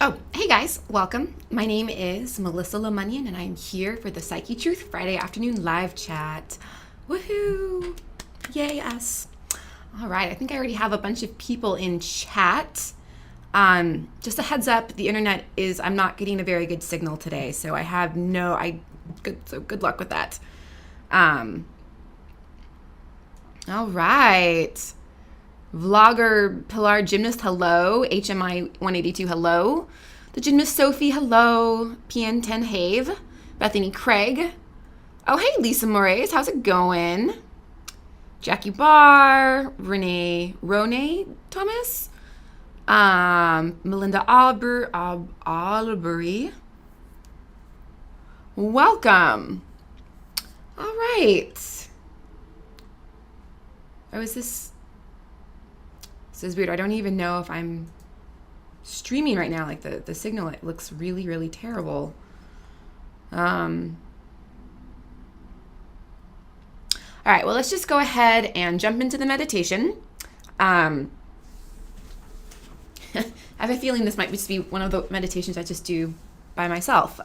Oh, hey guys, welcome. My name is Melissa Lemunion, and I'm here for the Psychetruth Friday afternoon live chat. Woohoo! Yay, us. All right, I think I already have a bunch of people in chat. Just a heads up, the internet I'm not getting a very good signal today, so good luck with that. All right. Vlogger Pilar Gymnast, hello. HMI 182, hello. The Gymnast Sophie, hello. PN10 Have. Bethany Craig. Oh, hey, Lisa Moraes, how's it going? Jackie Barr. Rone Thomas. Melinda Albury. Welcome. All right. Oh, is this... This is weird. I don't even know if I'm streaming right now. Like the signal, it looks really, really terrible. All right, well, let's just go ahead and jump into the meditation. I have a feeling this might just be one of the meditations I just do by myself.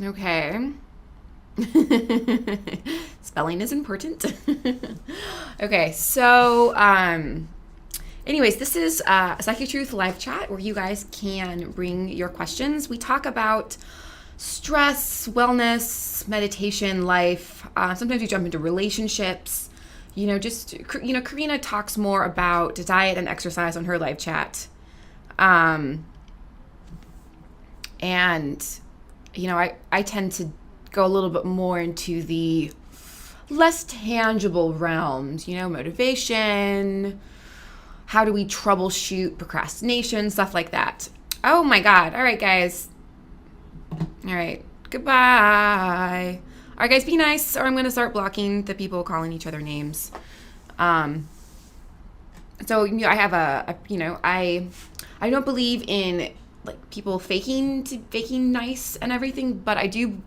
Okay. Spelling is important. Okay, so anyways, this is a Psychetruth live chat where you guys can bring your questions. We talk about stress, wellness, meditation, life. Sometimes we jump into relationships. Karina talks more about diet and exercise on her live chat. I tend to go a little bit more into the less tangible realms, motivation, how do we troubleshoot procrastination, stuff like that. Oh my God. All right, guys. All right. Goodbye. All right, guys, be nice, or I'm going to start blocking the people calling each other names. I have I don't believe in like people faking nice and everything, but I demand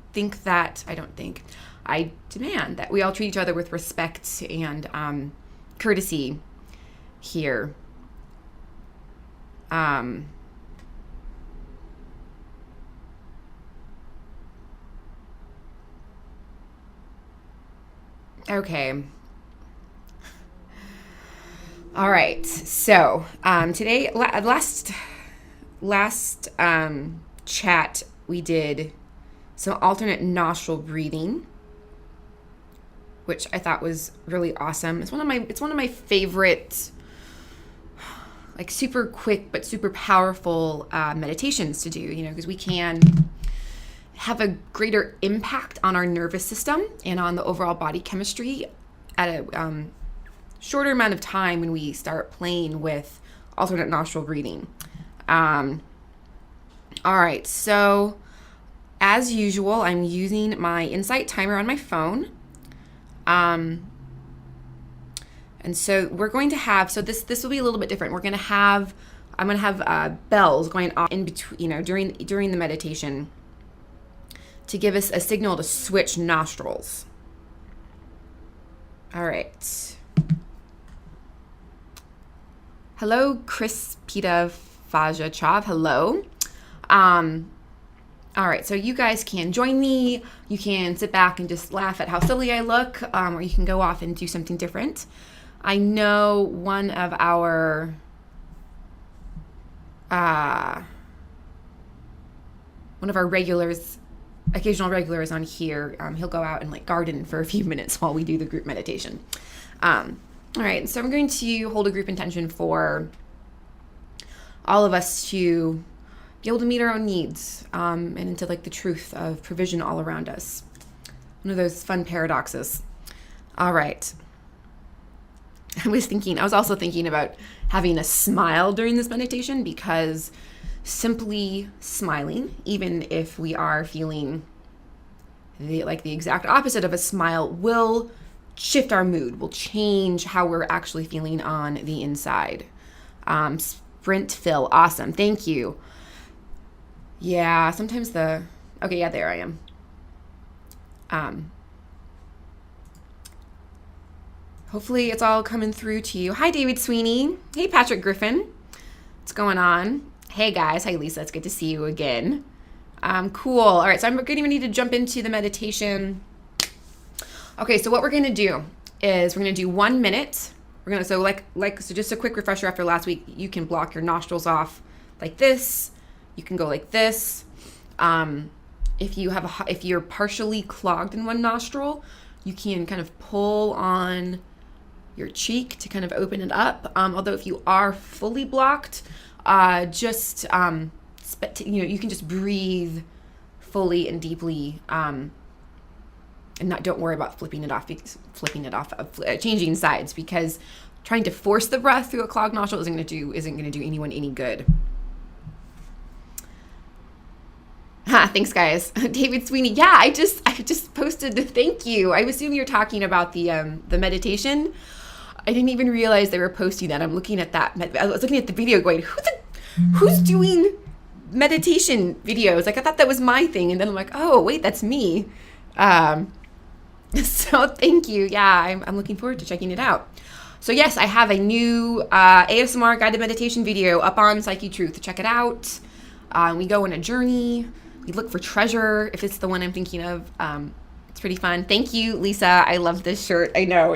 that we all treat each other with respect and courtesy here. Okay. All right. So today, last chat, we did some alternate nostril breathing, which I thought was really awesome. It's one of my favorite, like super quick but super powerful meditations to do. Because we can have a greater impact on our nervous system and on the overall body chemistry at a shorter amount of time when we start playing with alternate nostril breathing. All right, so as usual, I'm using my Insight timer on my phone. And so we're going to have, this will be a little bit different. I'm going to have bells going off in between, during the meditation to give us a signal to switch nostrils. All right. Hello, Chris Pita Faja Chav. Hello. All right, so you guys can join me. You can sit back and just laugh at how silly I look, or you can go off and do something different. I know one of our occasional regulars on here, he'll go out and like garden for a few minutes while we do the group meditation. All right, so I'm going to hold a group intention for all of us to be able to meet our own needs and into like the truth of provision all around us. One of those fun paradoxes. All right. I was also thinking about having a smile during this meditation, because simply smiling, even if we are feeling the exact opposite of a smile, will shift our mood, will change how we're actually feeling on the inside. Sprint Phil, awesome. Thank you. Yeah, sometimes okay, yeah, there I am. Hopefully it's all coming through to you. Hi, David Sweeney. Hey, Patrick Griffin. What's going on? Hey, guys. Hi, Lisa. It's good to see you again. Cool. All right, so I'm going to need to jump into the meditation. Okay, so what we're going to do is we're going to do 1 minute. We're going to, so just a quick refresher after last week, you can block your nostrils off like this. You can go like this. If you're partially clogged in one nostril, you can kind of pull on your cheek to kind of open it up. Although if you are fully blocked, you can just breathe fully and deeply, and don't worry about flipping it off, changing sides, because trying to force the breath through a clogged nostril isn't going to do anyone any good. Thanks, guys. David Sweeney. Yeah, I just posted the thank you. I assume you're talking about the meditation. I didn't even realize they were posting that. I'm looking at that. I was looking at the video going, who's doing meditation videos? Like, I thought that was my thing. And then I'm like, oh, wait, that's me. So thank you. Yeah, I'm looking forward to checking it out. So yes, I have a new ASMR guided meditation video up on Psychetruth. Check it out. We go on a journey. We look for treasure, if it's the one I'm thinking of. It's pretty fun. Thank you, Lisa. I love this shirt. I know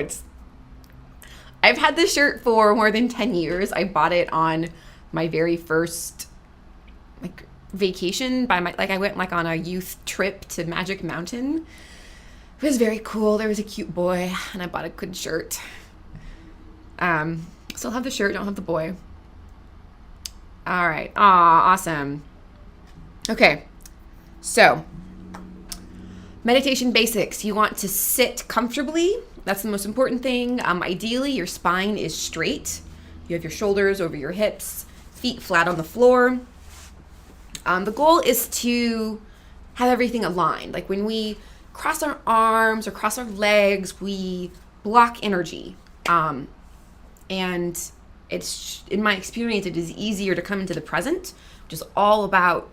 I've had this shirt for more than 10 years. I bought it on my very first vacation I went on a youth trip to Magic Mountain. It was very cool. There was a cute boy and I bought a good shirt. Still have the shirt, don't have the boy. All right. Aw, awesome. Okay. So, meditation basics. You want to sit comfortably. That's the most important thing. Ideally, your spine is straight. You have your shoulders over your hips, feet flat on the floor. The goal is to have everything aligned. Like when we cross our arms or cross our legs, we block energy. And it's, in my experience, it is easier to come into the present,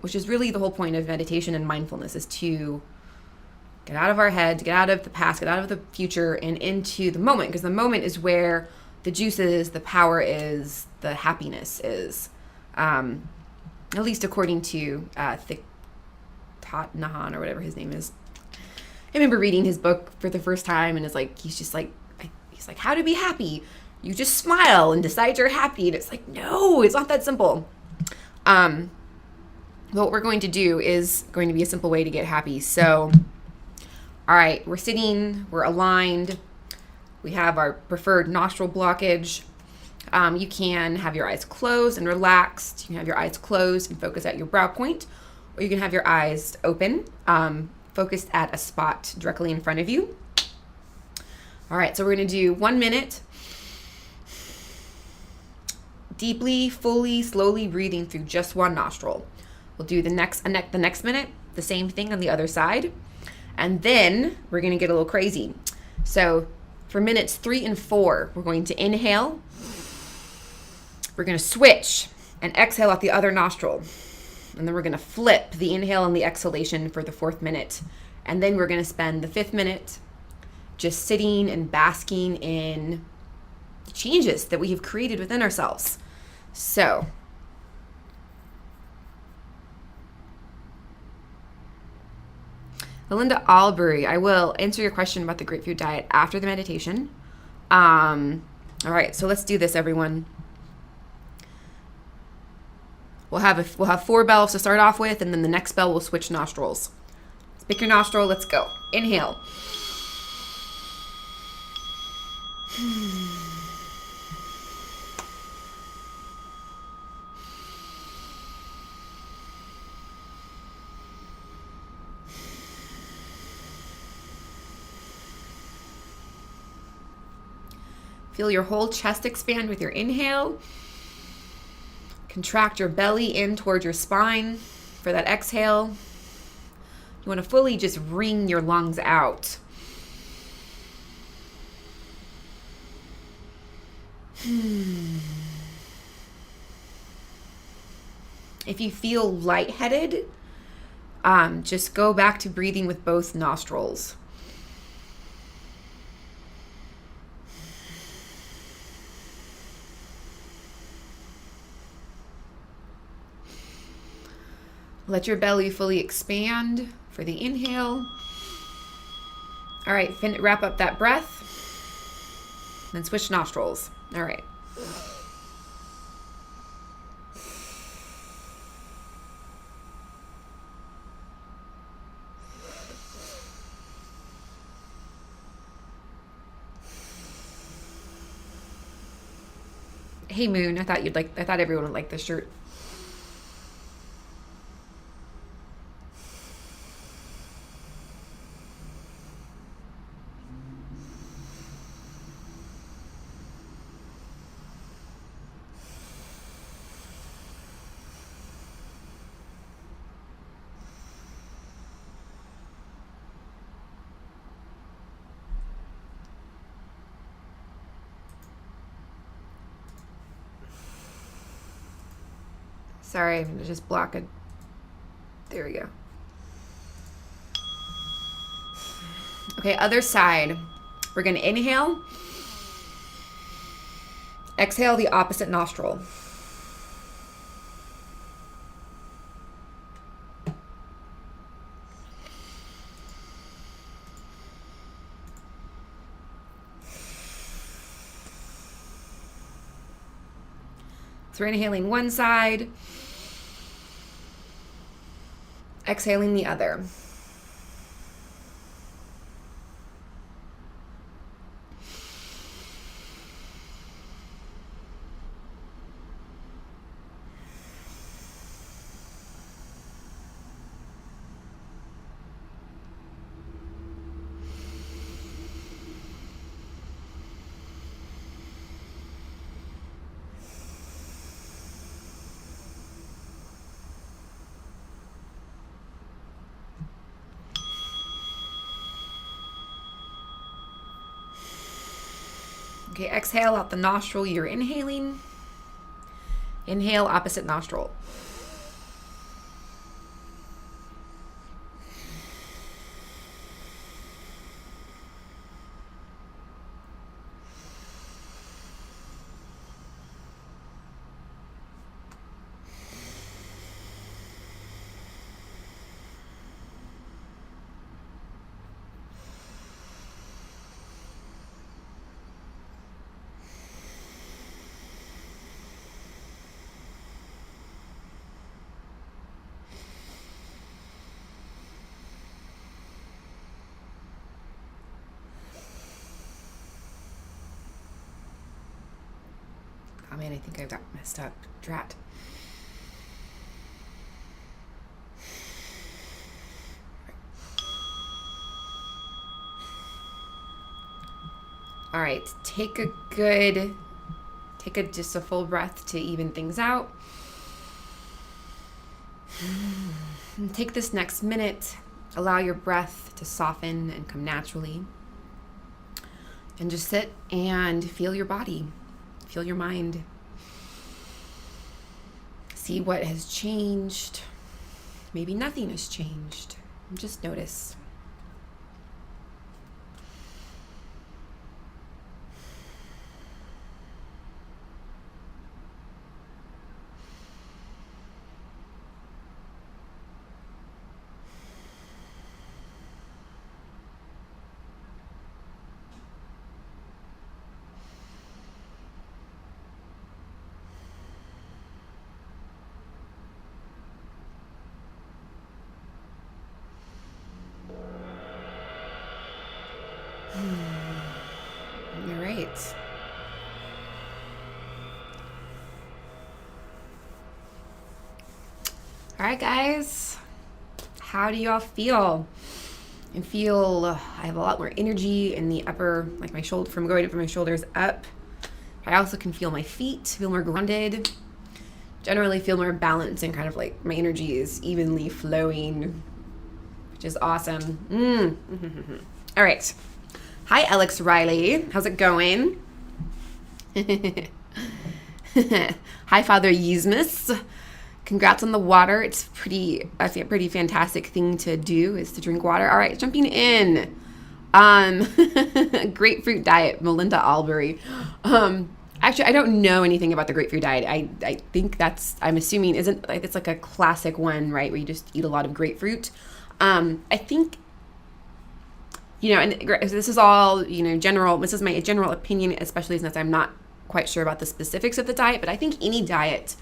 which is really the whole point of meditation and mindfulness, is to get out of our heads, get out of the past, get out of the future, and into the moment, because the moment is where the juice is, the power is, the happiness is, at least according to Thich Nhat or whatever his name is. I remember reading his book for the first time, and he's like, how to be happy? You just smile and decide you're happy. And it's like, no, it's not that simple. What we're going to do is going to be a simple way to get happy. So, all right, we're sitting, we're aligned. We have our preferred nostril blockage. You can have your eyes closed and relaxed. You can have your eyes closed and focus at your brow point, or you can have your eyes open, focused at a spot directly in front of you. All right, so we're going to do 1 minute. Deeply, fully, slowly breathing through just one nostril. We'll do the next minute, the same thing on the other side. And then we're going to get a little crazy. So for minutes 3 and 4, we're going to inhale. We're going to switch and exhale out the other nostril. And then we're going to flip the inhale and the exhalation for the 4th minute. And then we're going to spend the 5th minute just sitting and basking in the changes that we have created within ourselves. So, Melinda Albury, I will answer your question about the grapefruit diet after the meditation. All right, so let's do this, everyone. We'll have 4 bells to start off with, and then the next bell we'll switch nostrils. Let's pick your nostril. Let's go. Inhale. Feel your whole chest expand with your inhale. Contract your belly in towards your spine for that exhale. You want to fully just wring your lungs out. If you feel lightheaded, just go back to breathing with both nostrils. Let your belly fully expand for the inhale. All right, wrap up that breath. Then switch nostrils. All right. Hey Moon, I thought everyone would like this shirt. Sorry, I'm gonna just block it. There we go. Okay, other side. We're gonna inhale. Exhale the opposite nostril. So we're inhaling one side, exhaling the other. Okay, exhale out the nostril you're inhaling. Inhale, opposite nostril. Oh man, I think I got messed up. Drat. All right, take just a full breath to even things out. And take this next minute, allow your breath to soften and come naturally. And just sit and feel your body, feel your mind. See what has changed. Maybe nothing has changed. Just notice. All right. All right, guys. How do y'all feel? I feel I have a lot more energy in the upper, like my shoulder, from my shoulders up. I also can feel my feet, feel more grounded. Generally feel more balanced and kind of like my energy is evenly flowing, which is awesome. All right. Hi, Alex Riley. How's it going? Hi, Father Yesmus. Congrats on the water. It's I think a pretty fantastic thing to do is to drink water. All right, jumping Grapefruit diet, Melinda Albury. I actually, I don't know anything about the grapefruit diet. I think I'm assuming, isn't like, it's like a classic one, right? Where you just eat a lot of grapefruit. I think, and this is all, general, this is my general opinion, especially since I'm not quite sure about the specifics of the diet, but I think any diet,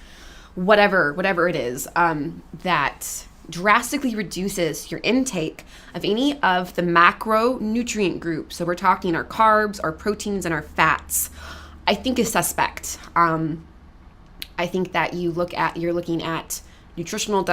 whatever it is, that drastically reduces your intake of any of the macronutrient groups, so we're talking our carbs, our proteins, and our fats, I think is suspect. I think that you're looking at nutritional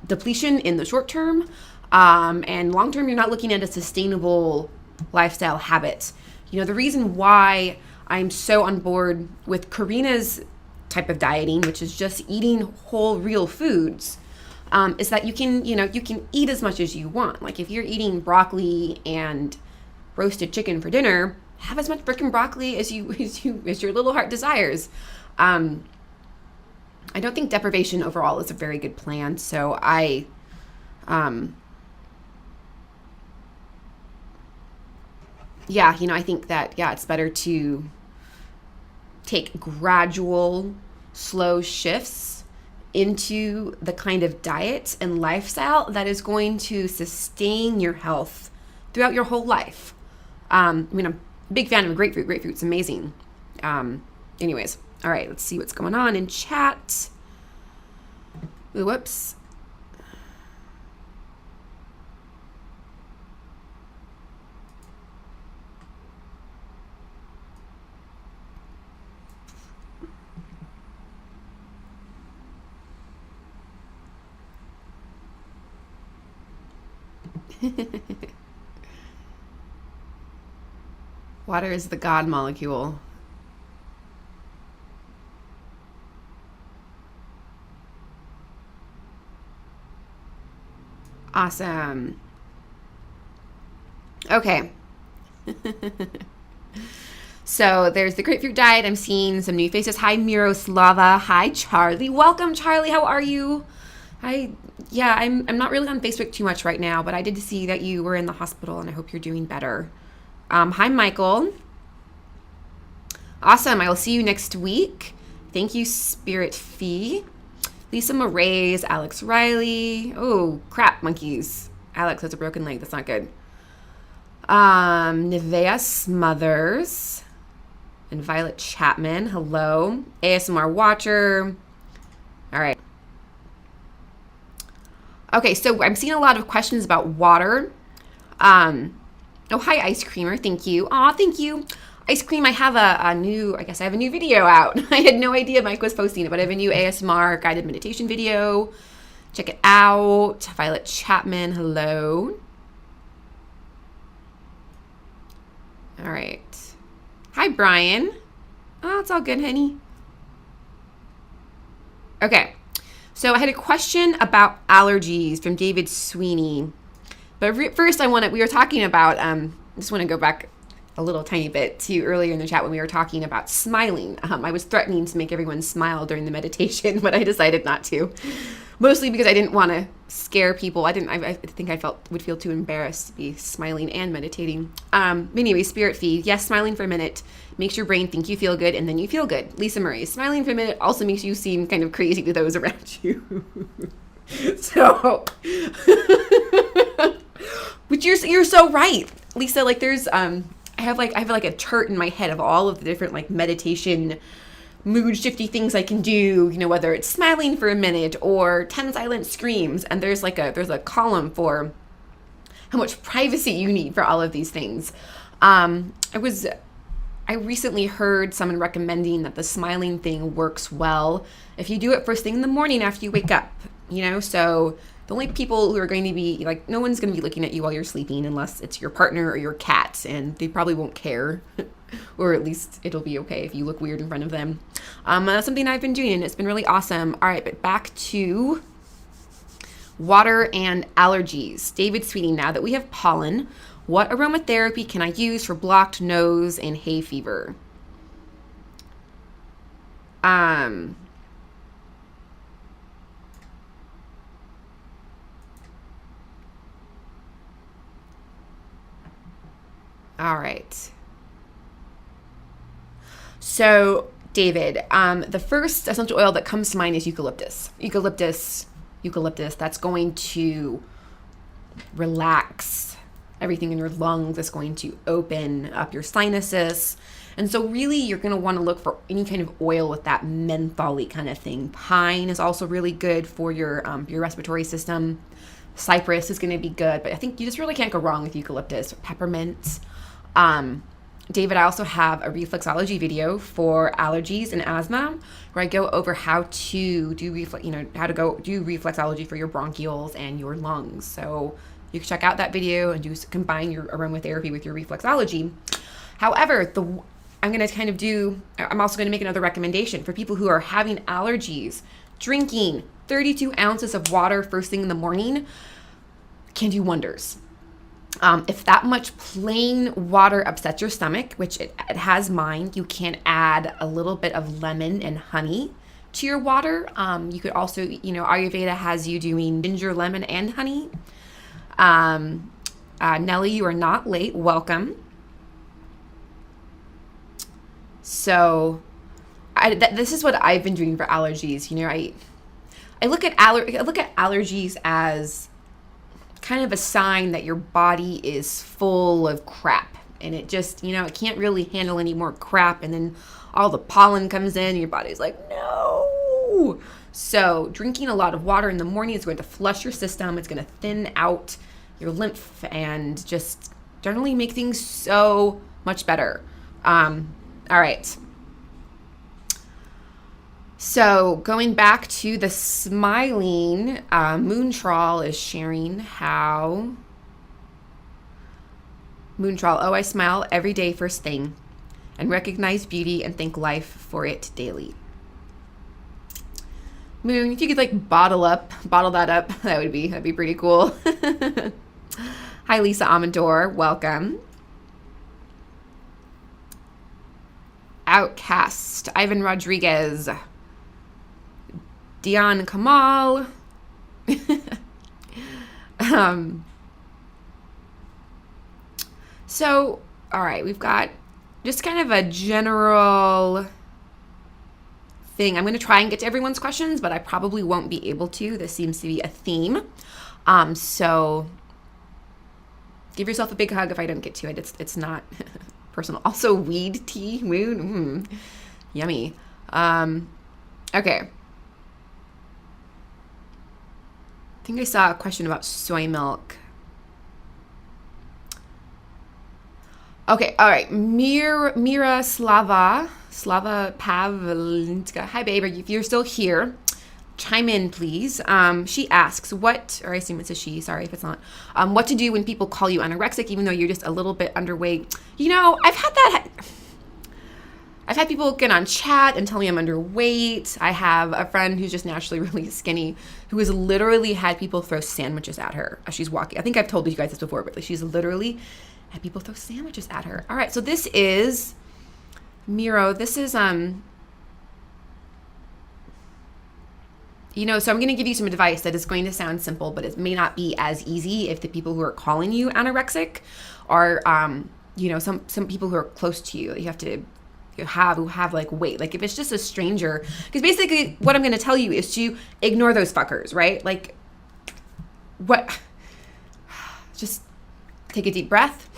depletion in the short term, and long term, you're not looking at a sustainable lifestyle habit. The reason why I'm so on board with Karina's type of dieting, which is just eating whole, real foods, is that you can eat as much as you want. Like if you're eating broccoli and roasted chicken for dinner, have as much freaking broccoli as your little heart desires. I don't think deprivation overall is a very good plan. So I think that, it's better to take gradual, slow shifts into the kind of diet and lifestyle that is going to sustain your health throughout your whole life. I'm a big fan of grapefruit. Grapefruit's amazing. Anyways, all right, let's see what's going on in chat. Ooh, whoops. Water is the God molecule. Awesome. Okay. So there's the grapefruit diet. I'm seeing some new faces. Hi, Miroslava. Hi, Charlie. Welcome, Charlie. How are you? I'm not really on Facebook too much right now, but I did see that you were in the hospital, and I hope you're doing better. Hi, Michael. Awesome. I will see you next week. Thank you, Spirit Fee. Lisa Moraes, Alex Riley. Oh, crap, monkeys. Alex has a broken leg. That's not good. Nivea Smothers and Violet Chapman. Hello. ASMR Watcher. All right. Okay, so I'm seeing a lot of questions about water. Oh, hi, Ice Creamer. Thank you. Aw, thank you. Ice Cream, I have a new video out. I had no idea Mike was posting it, but I have a new ASMR guided meditation video. Check it out. Violet Chapman, hello. All right. Hi, Brian. Oh, it's all good, honey. Okay. So I had a question about allergies from David Sweeney. But first, we were talking about, I just want to go back a little tiny bit to earlier in the chat when we were talking about smiling. I was threatening to make everyone smile during the meditation, but I decided not to. Mostly because I didn't want to scare people. I think I would feel too embarrassed to be smiling and meditating. Anyway, Spirit Feed. Yes, smiling for a minute makes your brain think you feel good, and then you feel good. Lisa Murray. Smiling for a minute also makes you seem kind of crazy to those around you. So, but you're so right, Lisa. Like there's I have a chart in my head of all of the different like meditation mood shifty things I can do, whether it's smiling for a minute or 10 silent screams, and there's a column for how much privacy you need for all of these things. I recently heard someone recommending that the smiling thing works well if you do it first thing in the morning after you wake up, so the only people who are going to be no one's going to be looking at you while you're sleeping unless it's your partner or your cat, and they probably won't care. Or at least it'll be okay if you look weird in front of them. That's something I've been doing, and it's been really awesome. All right, but back to water and allergies. David Sweeney, now that we have pollen, what aromatherapy can I use for blocked nose and hay fever? All right. So David, the first essential oil that comes to mind is eucalyptus. Eucalyptus, that's going to relax everything in your lungs. It's going to open up your sinuses. And so really you're going to want to look for any kind of oil with that menthol-y kind of thing. Pine is also really good for your respiratory system. Cypress is going to be good, but I think you just really can't go wrong with eucalyptus. Peppermint. David, I also have a reflexology video for allergies and asthma where I go over how to do how to go do reflexology for your bronchioles and your lungs. So you can check out that video and combine your aromatherapy with your reflexology. However, I'm also going to make another recommendation for people who are having allergies. Drinking 32 ounces of water first thing in the morning can do wonders. If that much plain water upsets your stomach, which it has mine, you can add a little bit of lemon and honey to your water. You could also, Ayurveda has you doing ginger, lemon, and honey. Nellie, you are not late. Welcome. So this is what I've been doing for allergies. I look at allergies as kind of a sign that your body is full of crap, and it just, it can't really handle any more crap, and then all the pollen comes in and your body's like, no. So drinking a lot of water in the morning is going to flush your system. It's going to thin out your lymph and just generally make things so much better. All right. So going back to the smiling, Moontrawl is sharing how Moontrawl, I smile every day first thing and recognize beauty and thank life for it daily. Moon, if you could bottle that up, that'd be pretty cool. Hi, Lisa Amador, welcome. Outcast, Ivan Rodriguez, Dion Kamal. So, all right, we've got just kind of a general thing. I'm going to try and get to everyone's questions, but I probably won't be able to. This seems to be a theme. So give yourself a big hug if I don't get to it. It's not personal. Also, weed tea, moon, yummy. Okay. I think I saw a question about soy milk. Okay, all right. Mira Slava Pavlinska. Hi, babe. If you're still here, chime in, please. She asks or I assume it's a she, sorry if it's not, what to do when people call you anorexic, even though you're just a little bit underweight. I've had people get on chat and tell me I'm underweight. I have a friend who's just naturally really skinny who has literally had people throw sandwiches at her as she's walking. I think I've told you guys this before, but she's literally had people throw sandwiches at her. All right, so this is Miro. This is so I'm going to give you some advice that is going to sound simple, but it may not be as easy if the people who are calling you anorexic are some people who are close to you. You have to who have weight. If it's just a stranger, because basically what I'm going to tell you is to ignore those fuckers, right? Just take a deep breath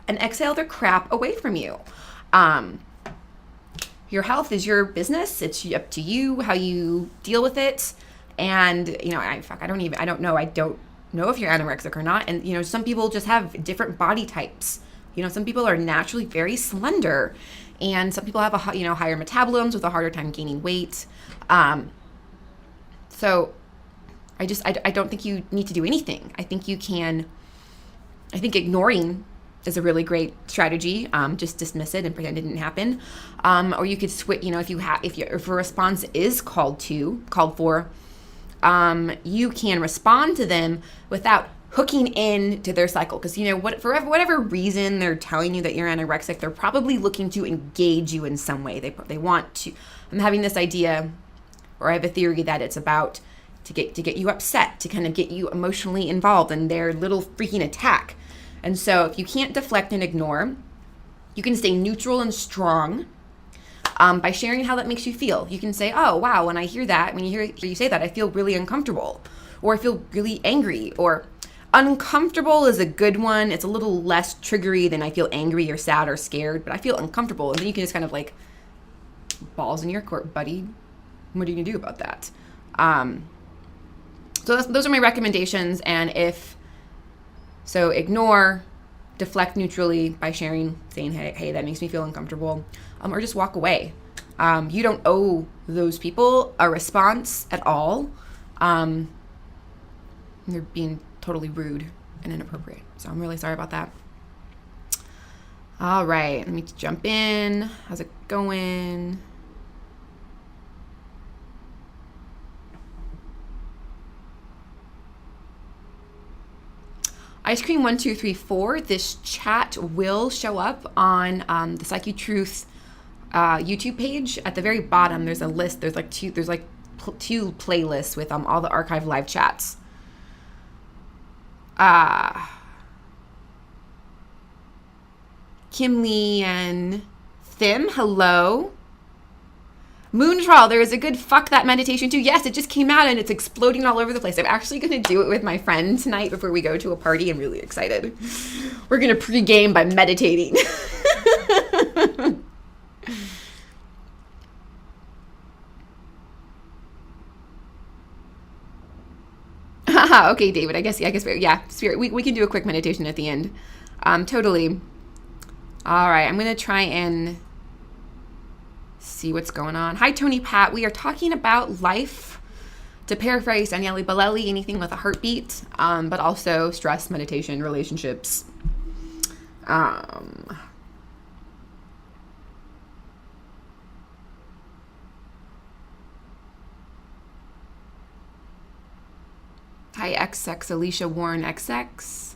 and exhale their crap away from you. Your health is your business. It's up to you how you deal with it. And I don't know if you're anorexic or not. And some people just have different body types. Some people are naturally very slender, and some people have higher metabolisms with a harder time gaining weight. So I don't think you need to do anything. I think ignoring is a really great strategy. Just dismiss it and pretend it didn't happen. Or you could switch, if a response is called for, you can respond to them without hooking in to their cycle. Because, for whatever reason they're telling you that you're anorexic, they're probably looking to engage you in some way. They want to. I'm having this idea, or I have a theory that it's about to get you upset, to kind of get you emotionally involved in their little freaking attack. And so if you can't deflect and ignore, you can stay neutral and strong by sharing how that makes you feel. You can say, oh, wow, when I hear that, when you hear you say that, I feel really uncomfortable, or I feel really angry, or uncomfortable is a good one. It's a little less triggery than I feel angry or sad or scared, but I feel uncomfortable. And then you can just kind of like, balls in your court, buddy. What are you gonna do about that? So those are my recommendations. And so ignore, deflect neutrally by sharing, saying, hey, that makes me feel uncomfortable, or just walk away. You don't owe those people a response at all. They're being totally rude and inappropriate. So I'm really sorry about that. All right, let me jump in. How's it going? Ice Cream 1234. This chat will show up on the Psychetruth YouTube page. At the very bottom, there's a list. There's like two playlists with all the archived live chats. Kim Lee and Thim, hello. Moontrawl, there is a good fuck that meditation too. Yes, it just came out and it's exploding all over the place. I'm actually going to do it with my friend tonight before we go to a party. I'm really excited. We're going to pregame by meditating. Okay, David, I guess, Spirit. We can do a quick meditation at the end. Totally. All right, I'm going to try and see what's going on. Hi, Tony Pat. We are talking about life, to paraphrase Daniele Bolelli, anything with a heartbeat, but also stress, meditation, relationships. Hi, XX, Alicia Warren XX.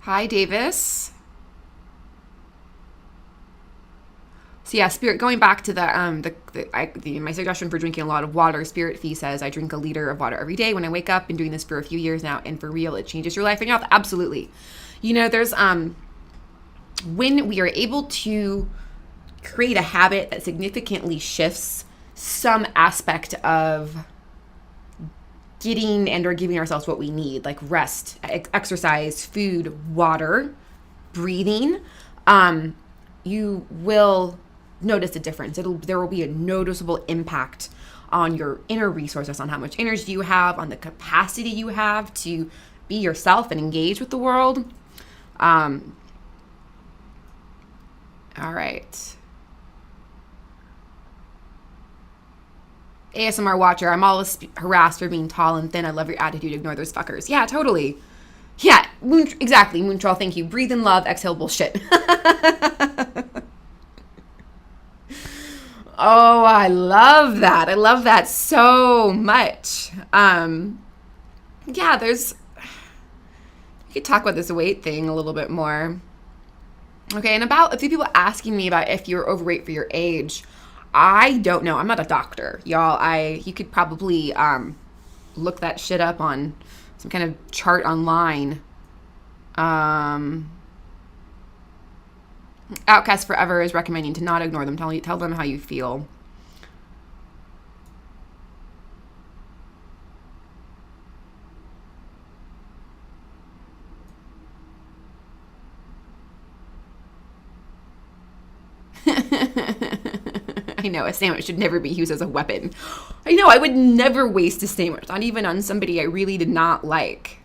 Hi, Davis. So yeah, Spirit, going back to my suggestion for drinking a lot of water, Spirit Fee says, I drink a liter of water every day when I wake up. Been doing this for a few years now, and for real, it changes your life and your health. Absolutely. You know, there's, when we are able to create a habit that significantly shifts some aspect of getting and or giving ourselves what we need, like rest, exercise, food, water, breathing, you will notice a difference. There will be a noticeable impact on your inner resources, on how much energy you have, on the capacity you have to be yourself and engage with the world. All right. ASMR watcher, I'm always harassed for being tall and thin. I love your attitude. Ignore those fuckers. Yeah, totally. Yeah, exactly. Moontrawl, thank you. Breathe in love, exhale bullshit. Oh, I love that. I love that so much. Yeah, we could talk about this weight thing a little bit more. Okay, and about a few people asking me about if you're overweight for your age. I don't know. I'm not a doctor, y'all. You could probably look that shit up on some kind of chart online. Outcast Forever is recommending to not ignore them. Tell them how you feel. I know, a sandwich should never be used as a weapon. I know, I would never waste a sandwich, not even on somebody I really did not like.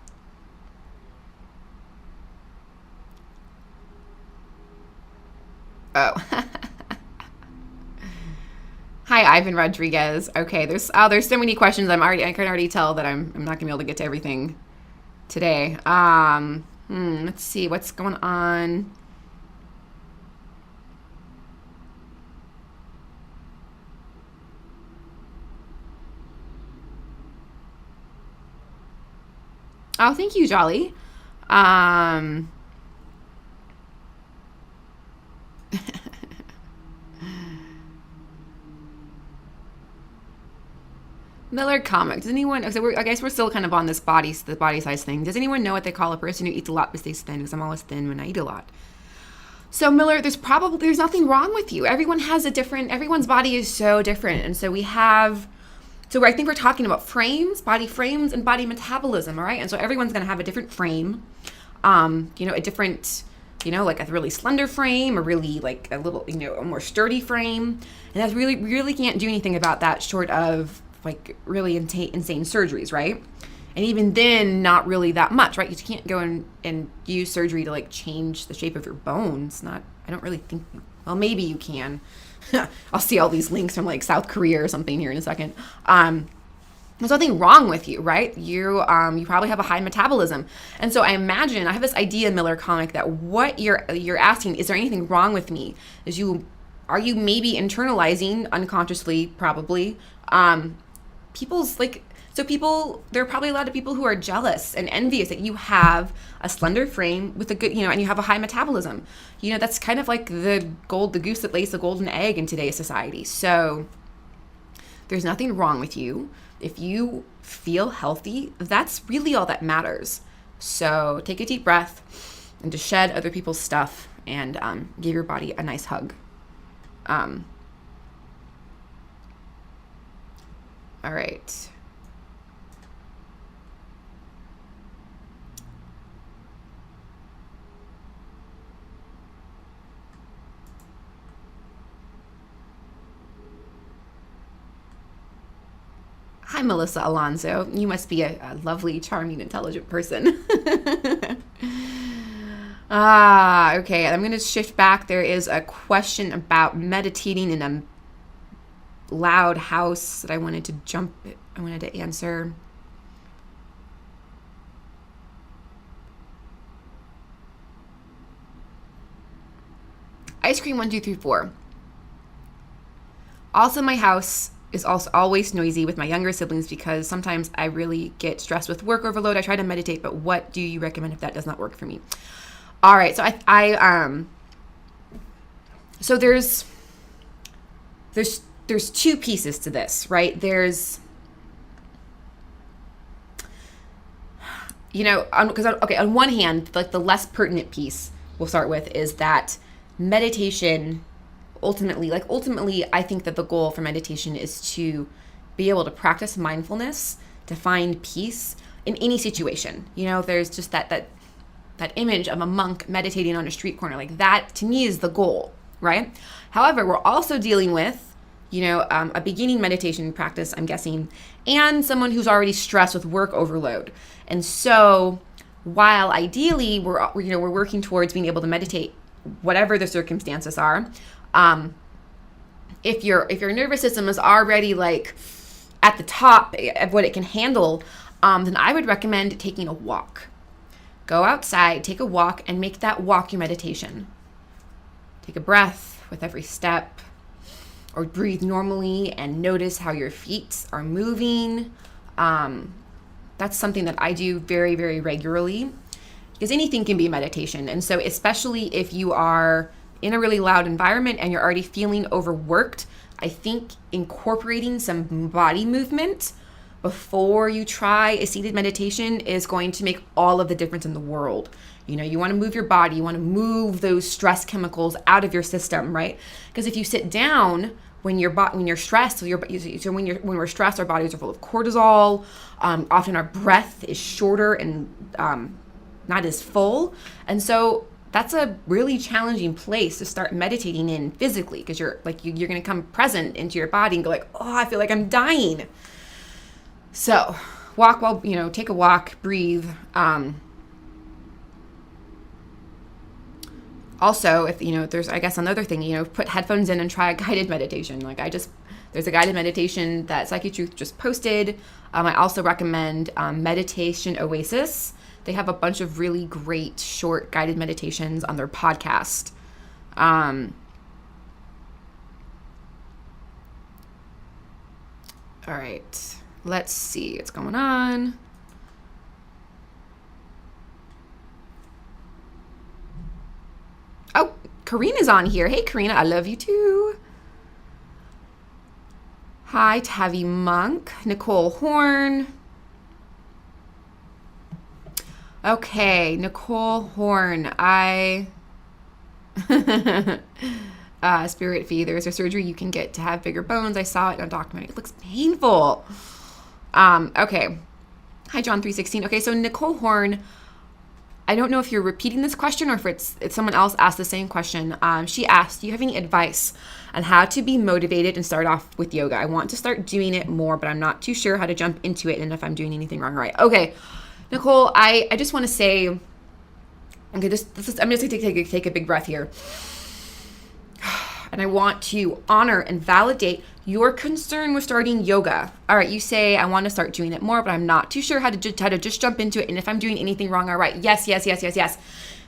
Oh. Hi, Ivan Rodriguez. Okay, there's so many questions. I can already tell that I'm not gonna be able to get to everything today. Let's see what's going on. Oh, thank you, Jolly. Miller comic. Does anyone? So I guess we're still kind of on this the body size thing. Does anyone know what they call a person who eats a lot but stays thin? Because I'm always thin when I eat a lot. So Miller, there's nothing wrong with you. Everyone's body is so different, and so I think we're talking about body frames, and body metabolism. All right, and so everyone's gonna have a different frame. A different, like a really slender frame, or really like a little, a more sturdy frame, and that's really can't do anything about that short of like really insane surgeries, right? And even then, not really that much, right? You can't go and use surgery to like change the shape of your bones. I don't really think, well, maybe you can. I'll see all these links from like South Korea or something here in a second. There's nothing wrong with you, right? You probably have a high metabolism. And so I have this idea, Miller comic, that what you're asking, is there anything wrong with me? Are you maybe internalizing unconsciously, probably, there are probably a lot of people who are jealous and envious that you have a slender frame with a good, and you have a high metabolism. That's kind of like the goose that lays the golden egg in today's society. So there's nothing wrong with you. If you feel healthy, that's really all that matters. So take a deep breath and just shed other people's stuff and give your body a nice hug. All right. Hi, Melissa Alonso. You must be a lovely, charming, intelligent person. Okay. I'm going to shift back. There is a question about meditating in a loud house that I wanted to answer. Ice cream 1, 2, 3, 4. Also, my house is also always noisy with my younger siblings because sometimes I really get stressed with work overload. I try to meditate, but what do you recommend if that does not work for me? All right, so so there's two pieces to this, right? There's on one hand, like the less pertinent piece we'll start with is that meditation ultimately, I think that the goal for meditation is to be able to practice mindfulness, to find peace in any situation. There's just that image of a monk meditating on a street corner. Like that, to me, is the goal, right? However, we're also dealing with, a beginning meditation practice, I'm guessing, and someone who's already stressed with work overload. And so while ideally we're working towards being able to meditate whatever the circumstances are, if your nervous system is already like at the top of what it can handle, then I would recommend taking a walk. Go outside, take a walk, and make that walk your meditation. Take a breath with every step, or breathe normally and notice how your feet are moving. That's something that I do very, very regularly, because anything can be meditation. And so especially if you are in a really loud environment and you're already feeling overworked, I think incorporating some body movement before you try a seated meditation is going to make all of the difference in the world. You want to move your body, you want to move those stress chemicals out of your system, right? Because if you sit down when you're stressed, when we're stressed, our bodies are full of cortisol. Often our breath is shorter and not as full, and so that's a really challenging place to start meditating in physically, because you're going to come present into your body and go like, oh, I feel like I'm dying. So take a walk, breathe. Also, if there's, I guess, another thing, put headphones in and try a guided meditation. There's a guided meditation that Psychetruth just posted. I also recommend Meditation Oasis. They have a bunch of really great short guided meditations on their podcast. All right, let's see what's going on. Oh, Karina's on here. Hey, Karina, I love you too. Hi, Tavi Monk. Nicole Horn. Okay, Nicole Horn. Spirit Fee. There's a surgery you can get to have bigger bones. I saw it in a documentary. It looks painful. Okay. Hi, John 316. Okay, so Nicole Horn, I don't know if you're repeating this question or if it's someone else asked the same question. She asked, do you have any advice on how to be motivated and start off with yoga? I want to start doing it more, but I'm not too sure how to jump into it and if I'm doing anything wrong or right. Okay, Nicole, I just want to say, okay, I'm just going to take a big breath here. And I want to honor and validate your concern with starting yoga. All right, you say, I want to start doing it more, but I'm not too sure how to just jump into it and if I'm doing anything wrong or right. Yes.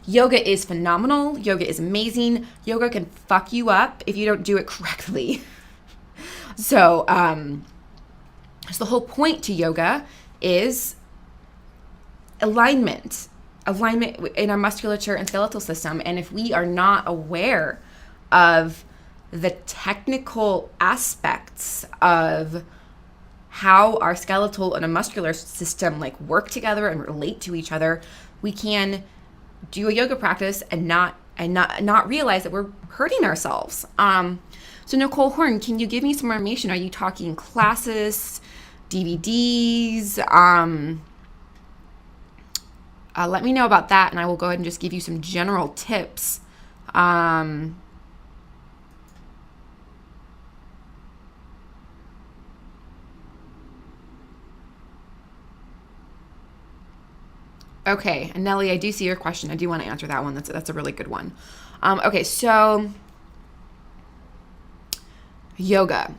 Yoga is phenomenal. Yoga is amazing. Yoga can fuck you up if you don't do it correctly. So the whole point to yoga is alignment in our musculature and skeletal system. And if we are not aware of the technical aspects of how our skeletal and a muscular system like work together and relate to each other, we can do a yoga practice and not realize that we're hurting ourselves. So Nicole Horn, can you give me some more information? Are you talking classes, DVDs? Let me know about that, and I will go ahead and just give you some general tips. Okay, and Nellie, I do see your question. I do want to answer that one. That's a really good one. Okay, so yoga.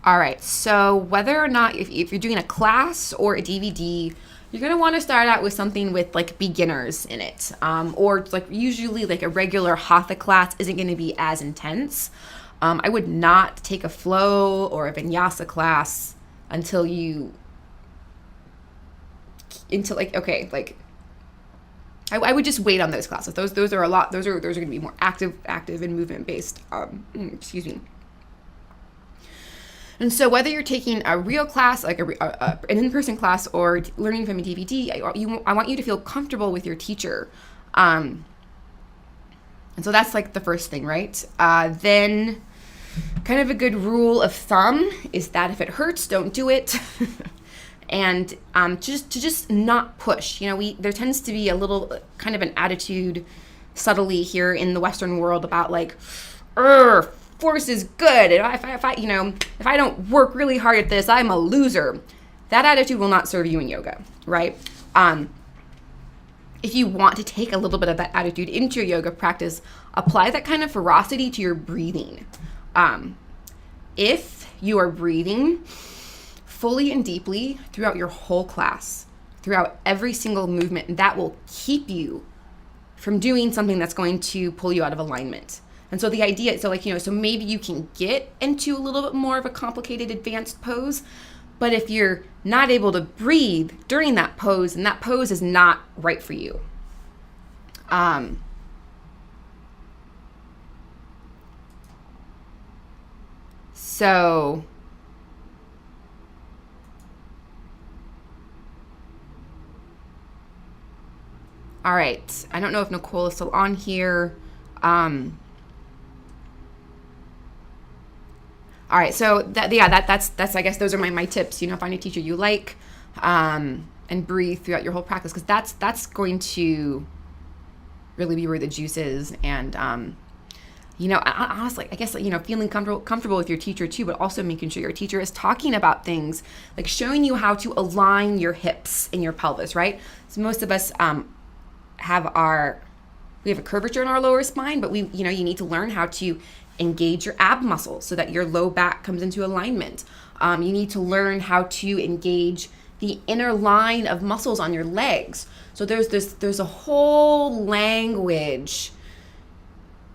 All right, so whether or not, if you're doing a class or a DVD, you're going to want to start out with something with like beginners in it. Or like usually like a regular hatha class isn't going to be as intense. I would not take a flow or a vinyasa class until I would just wait on those classes. Those are a lot. Those are going to be more active and movement based. Excuse me. And so whether you're taking a real class, like an in-person class, or learning from a DVD, I want you to feel comfortable with your teacher. And so that's like the first thing, right? Then kind of a good rule of thumb is that if it hurts, don't do it. And to just not push. There tends to be a little kind of an attitude subtly here in the Western world about like, force is good. If I don't work really hard at this, I'm a loser. That attitude will not serve you in yoga, right? If you want to take a little bit of that attitude into your yoga practice, apply that kind of ferocity to your breathing. If you are breathing fully and deeply throughout your whole class, throughout every single movement, that will keep you from doing something that's going to pull you out of alignment. And so the idea, so maybe you can get into a little bit more of a complicated advanced pose, but if you're not able to breathe during that pose, and that pose is not right for you. All right. I don't know if Nicole is still on here. All right. So that's I guess those are my tips. Find a teacher you like, and breathe throughout your whole practice, because that's going to really be where the juice is. And honestly, I guess feeling comfortable with your teacher too, but also making sure your teacher is talking about things like showing you how to align your hips and your pelvis, right? So most of us we have a curvature in our lower spine, but you need to learn how to engage your ab muscles so that your low back comes into alignment. You need to learn how to engage the inner line of muscles on your legs. So there's a whole language,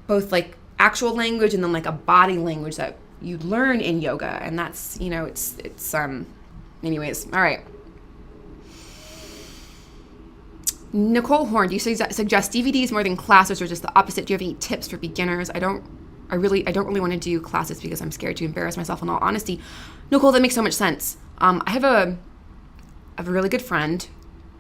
both like actual language and then like a body language that you learn in yoga. And that's, anyways, all right. Nicole Horn, do you suggest DVDs more than classes, or just the opposite? Do you have any tips for beginners? I don't I don't really want to do classes because I'm scared to embarrass myself, in all honesty. Nicole, that makes so much sense. I have a really good friend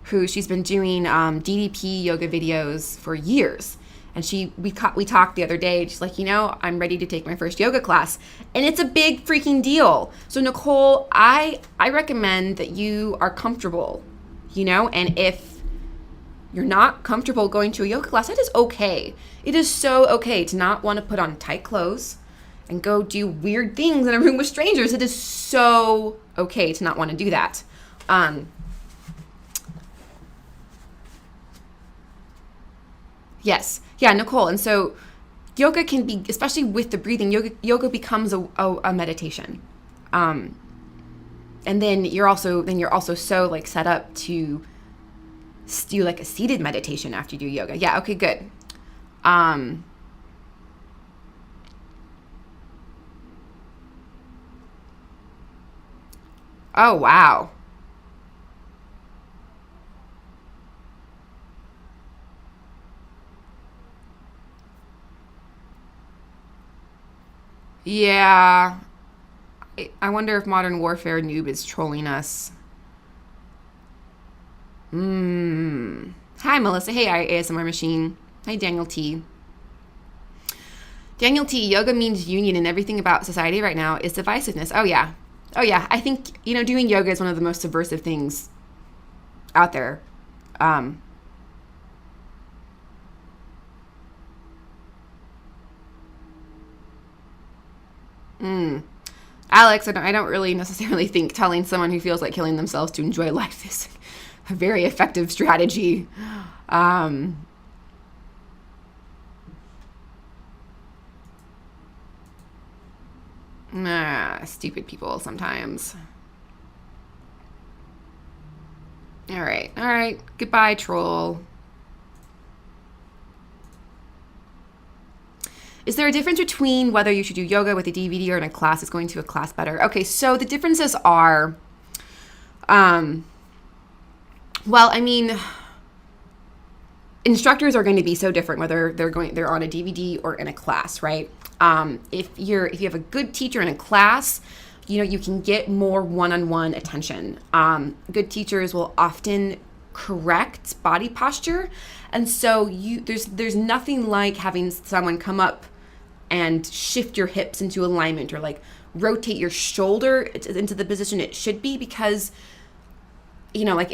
who she's been doing DDP yoga videos for years. And we talked the other day, she's like, I'm ready to take my first yoga class. And it's a big freaking deal. So Nicole, I recommend that you are comfortable, and if you're not comfortable going to a yoga class, that is okay. It is so okay to not want to put on tight clothes and go do weird things in a room with strangers. It is so okay to not want to do that. Yes. Yeah, Nicole. And so yoga can be, especially with the breathing, yoga becomes a meditation. And then you're also so like set up to do like a seated meditation after you do yoga. Yeah, okay, good. Oh, wow. Yeah. I wonder if Modern Warfare Noob is trolling us. Hi, Melissa. Hey, ASMR Machine. Hi, Daniel T. Daniel T, yoga means union, and everything about society right now is divisiveness. Oh, yeah. Oh, yeah. I think, doing yoga is one of the most subversive things out there. Um, Alex, I don't really necessarily think telling someone who feels like killing themselves to enjoy life is a very effective strategy. Um, Stupid people sometimes. All right. All right. Goodbye, troll. Is there a difference between whether you should do yoga with a DVD or in a class? Is going to a class better? Okay, so the differences are, um, well, I mean, instructors are going to be so different whether they're on a DVD or in a class, right? If you have a good teacher in a class, you can get more one-on-one attention. Good teachers will often correct body posture, and so there's nothing like having someone come up and shift your hips into alignment or like rotate your shoulder into the position it should be, because like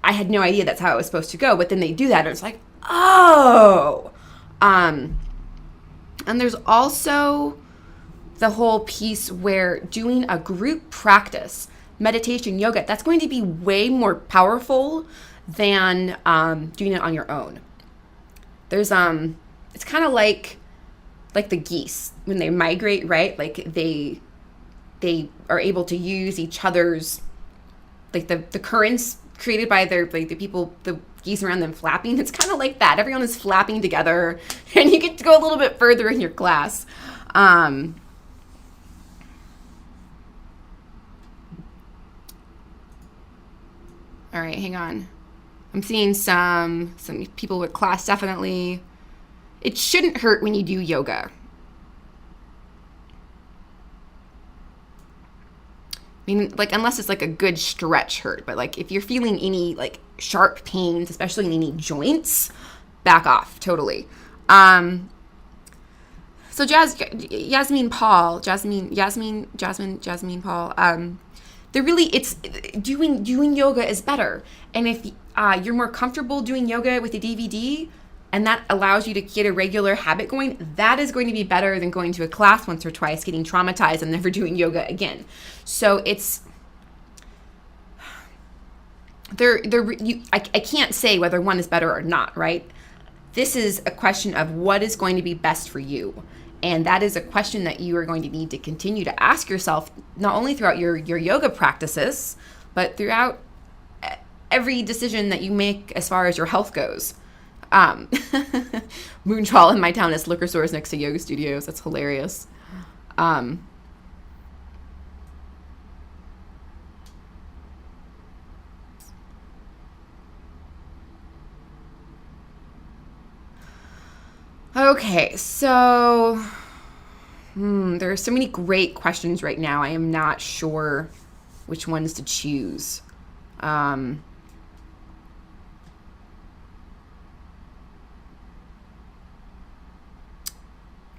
I had no idea that's how it was supposed to go, but then they do that and it's like, oh. And there's also the whole piece where doing a group practice, meditation, yoga, that's going to be way more powerful than doing it on your own. There's it's kind of like the geese when they migrate, right? Like they are able to use each other's, like the currents created by their, like the people, the geese around them flapping. It's kind of like that. Everyone is flapping together and you get to go a little bit further in your class. All right, hang on. I'm seeing some people with class, definitely. It shouldn't hurt when you do yoga. I mean, like, unless it's like a good stretch hurt, but like if you're feeling any like sharp pains, especially in any joints, back off totally. So Jasmine Paul, they're really, it's doing yoga is better. And if you're more comfortable doing yoga with a DVD and that allows you to get a regular habit going, that is going to be better than going to a class once or twice, getting traumatized and never doing yoga again. So it's, I can't say whether one is better or not, right? This is a question of what is going to be best for you. And that is a question that you are going to need to continue to ask yourself, not only throughout your yoga practices, but throughout every decision that you make as far as your health goes. Moontrawl in my town is liquor stores next to yoga studios. That's hilarious. Okay, so There are so many great questions right now. I am not sure which ones to choose.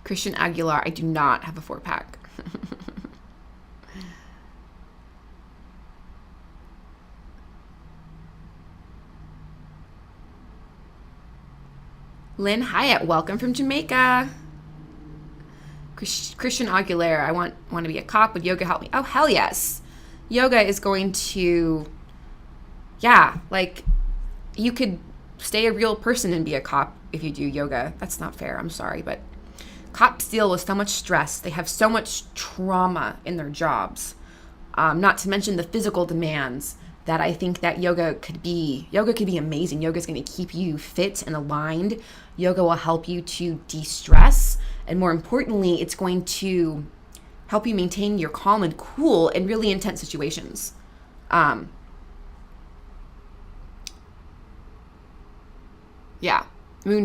Christian Aguilar, I do not have a 4-pack. Lynn Hyatt, welcome from Jamaica. Christian Aguilera, I want to be a cop. Would yoga help me? Oh, hell yes. Yoga is going to, like, you could stay a real person and be a cop if you do yoga. That's not fair. I'm sorry, but cops deal with so much stress. They have so much trauma in their jobs. Not to mention the physical demands that I think that yoga could be amazing. Yoga is going to keep you fit and aligned. Yoga will help you to de-stress. And more importantly, it's going to help you maintain your calm and cool in really intense situations. Moon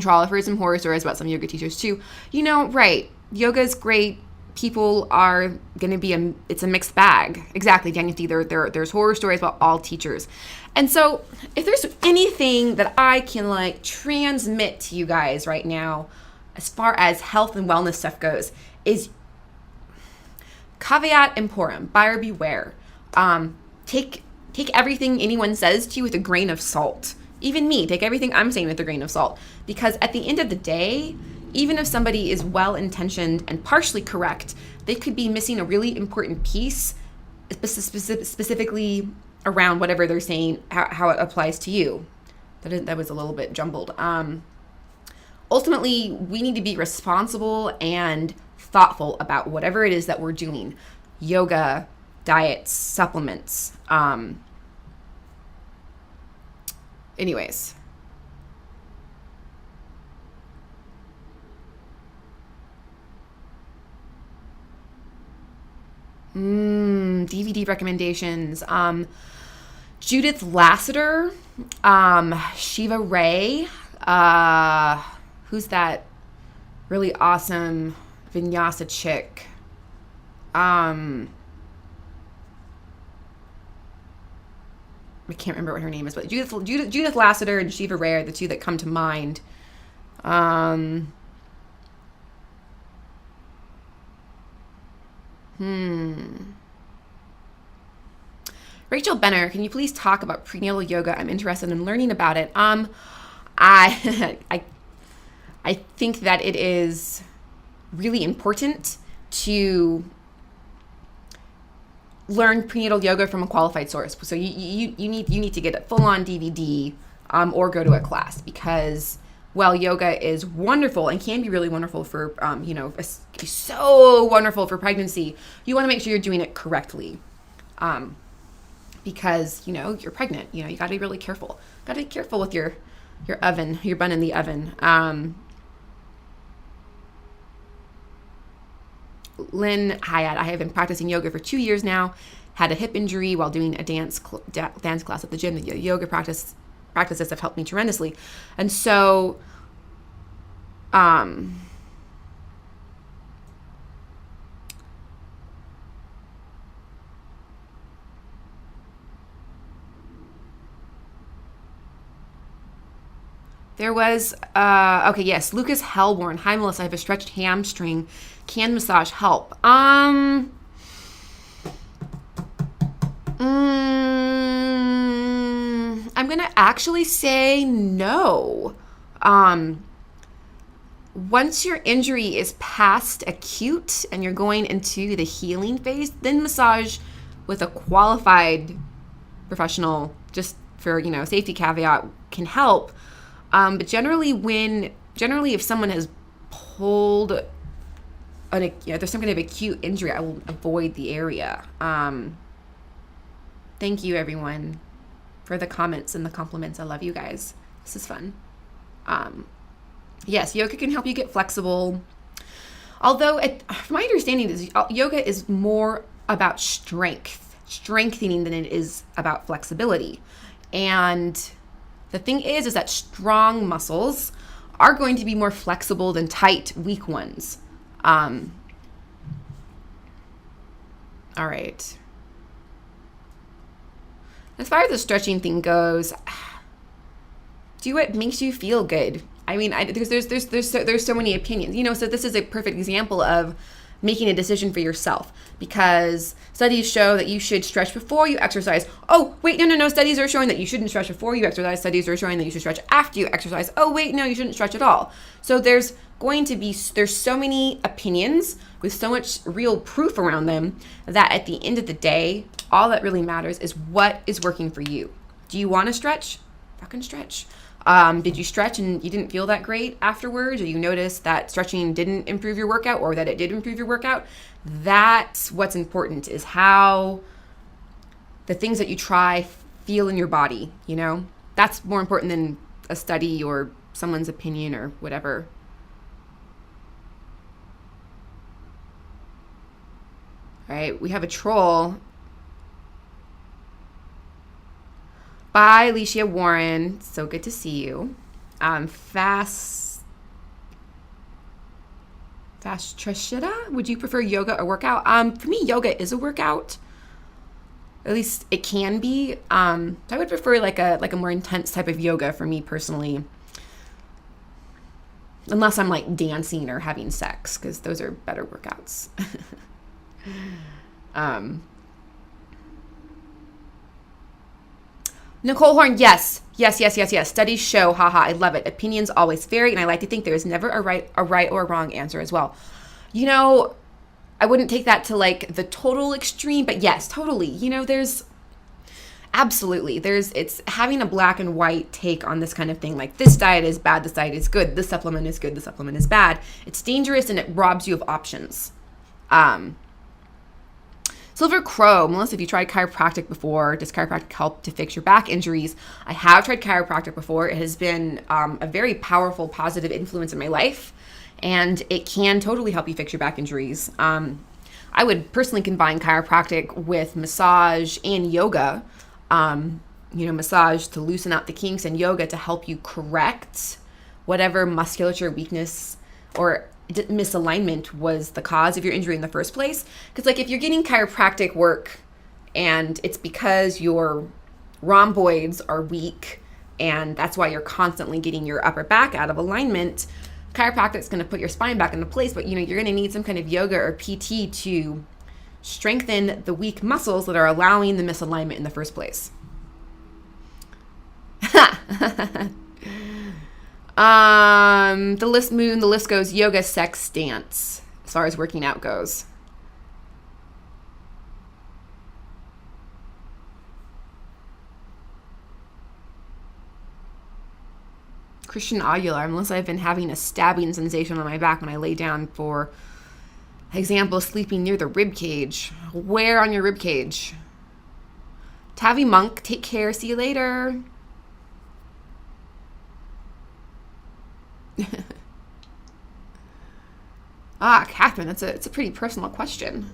Troll, I've heard some horror stories about some yoga teachers too. Right. Yoga is great. People are going to be it's a mixed bag. Exactly, Daniel D. There's horror stories about all teachers. And so if there's anything that I can transmit to you guys right now, as far as health and wellness stuff goes, is caveat emptorum, buyer beware. Take everything anyone says to you with a grain of salt. Even me, take everything I'm saying with a grain of salt. Because at the end of the day, even if somebody is well-intentioned and partially correct, they could be missing a really important piece, specifically around whatever they're saying, how it applies to you. That was a little bit jumbled. Ultimately, we need to be responsible and thoughtful about whatever it is that we're doing. Yoga, diets, supplements. Anyways. DVD recommendations. Judith Lassiter, Shiva Ray, who's that really awesome vinyasa chick? I can't remember what her name is, but Judith Lassiter and Shiva Ray are the two that come to mind. Rachel Benner, can you please talk about prenatal yoga? I'm interested in learning about it. I think that it is really important to learn prenatal yoga from a qualified source. So you need to get a full-on DVD or go to a class, because while yoga is wonderful and can be really wonderful for so wonderful for pregnancy, you want to make sure you're doing it correctly, because you're pregnant. You got to be really careful. Got to be careful with your oven, your bun in the oven. Lynn Hyatt, I have been practicing yoga for 2 years now. Had a hip injury while doing a dance class at the gym. The yoga practices have helped me tremendously. And so, there was, yes, Lucas Hellborn. Hi, Melissa. I have a stretched hamstring. Can massage help? I'm going to actually say no. Once your injury is past acute and you're going into the healing phase, then massage with a qualified professional, just for, safety caveat, can help. But generally if someone has pulled there's some kind of acute injury, I will avoid the area. Thank you, everyone, for the comments and the compliments. I love you guys. This is fun. Yes, yoga can help you get flexible. Although, from my understanding, yoga is more about strengthening than it is about flexibility. And the thing is that strong muscles are going to be more flexible than tight, weak ones. All right. As far as the stretching thing goes, do what makes you feel good. I mean, there's so many opinions, so this is a perfect example of making a decision for yourself, because studies show that you should stretch before you exercise. Oh, wait, no. Studies are showing that you shouldn't stretch before you exercise. Studies are showing that you should stretch after you exercise. Oh, wait, no, you shouldn't stretch at all. So there's so many opinions with so much real proof around them that at the end of the day, all that really matters is what is working for you. Do you want to stretch? Fucking stretch. Did you stretch and you didn't feel that great afterwards, or you noticed that stretching didn't improve your workout, or that it did improve your workout? That's what's important, is how the things that you try feel in your body, That's more important than a study or someone's opinion or whatever. All right, we have a troll. Bye, Alicia Warren. So good to see you. Fast Trishita, would you prefer yoga or workout? For me, yoga is a workout. At least it can be. So I would prefer like a more intense type of yoga for me personally. Unless I'm like dancing or having sex, because those are better workouts. Nicole Horn, yes. Studies show, haha, I love it. Opinions always vary, and I like to think there is never a right or a wrong answer as well. I wouldn't take that to like the total extreme, but yes, totally. It's having a black and white take on this kind of thing. Like, this diet is bad, this diet is good, this supplement is good, this supplement is bad. It's dangerous and it robs you of options. Silver Crow, Melissa, have you tried chiropractic before? Does chiropractic help to fix your back injuries? I have tried chiropractic before. It has been a very powerful, positive influence in my life, and it can totally help you fix your back injuries. I would personally combine chiropractic with massage and yoga. Massage to loosen out the kinks, and yoga to help you correct whatever musculature weakness or misalignment was the cause of your injury in the first place. Because like, if you're getting chiropractic work and it's because your rhomboids are weak and that's why you're constantly getting your upper back out of alignment, chiropractic's going to put your spine back into place, but you're going to need some kind of yoga or PT to strengthen the weak muscles that are allowing the misalignment in the first place. The list goes yoga, sex, dance, as far as working out goes. Christian Aguilar, unless I've been having a stabbing sensation on my back when I lay down, for example, sleeping near the rib cage. Where on your rib cage? Tavi Monk, take care. See you later. Catherine, it's a pretty personal question.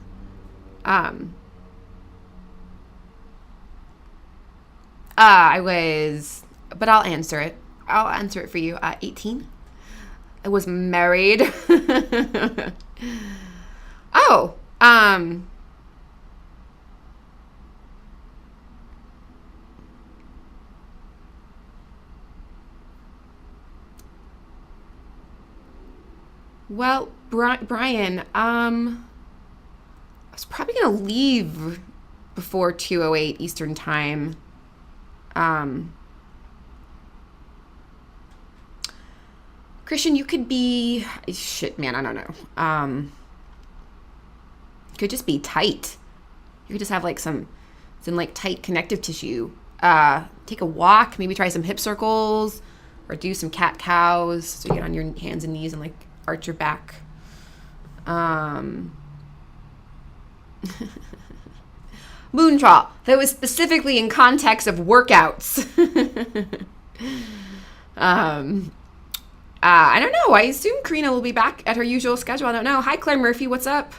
But I'll answer it. I'll answer it for you. 18. I was married. Oh, well, Brian, I was probably going to leave before 2:08 Eastern time. Christian, you could be, shit, man, I don't know. Could just be tight. You could just have like some like tight connective tissue. Take a walk, maybe try some hip circles, or do some cat cows. So you get on your hands and knees and like arch your back. Moontrawl. That was specifically in context of workouts. I don't know. I assume Karina will be back at her usual schedule. I don't know. Hi, Claire Murphy. What's up?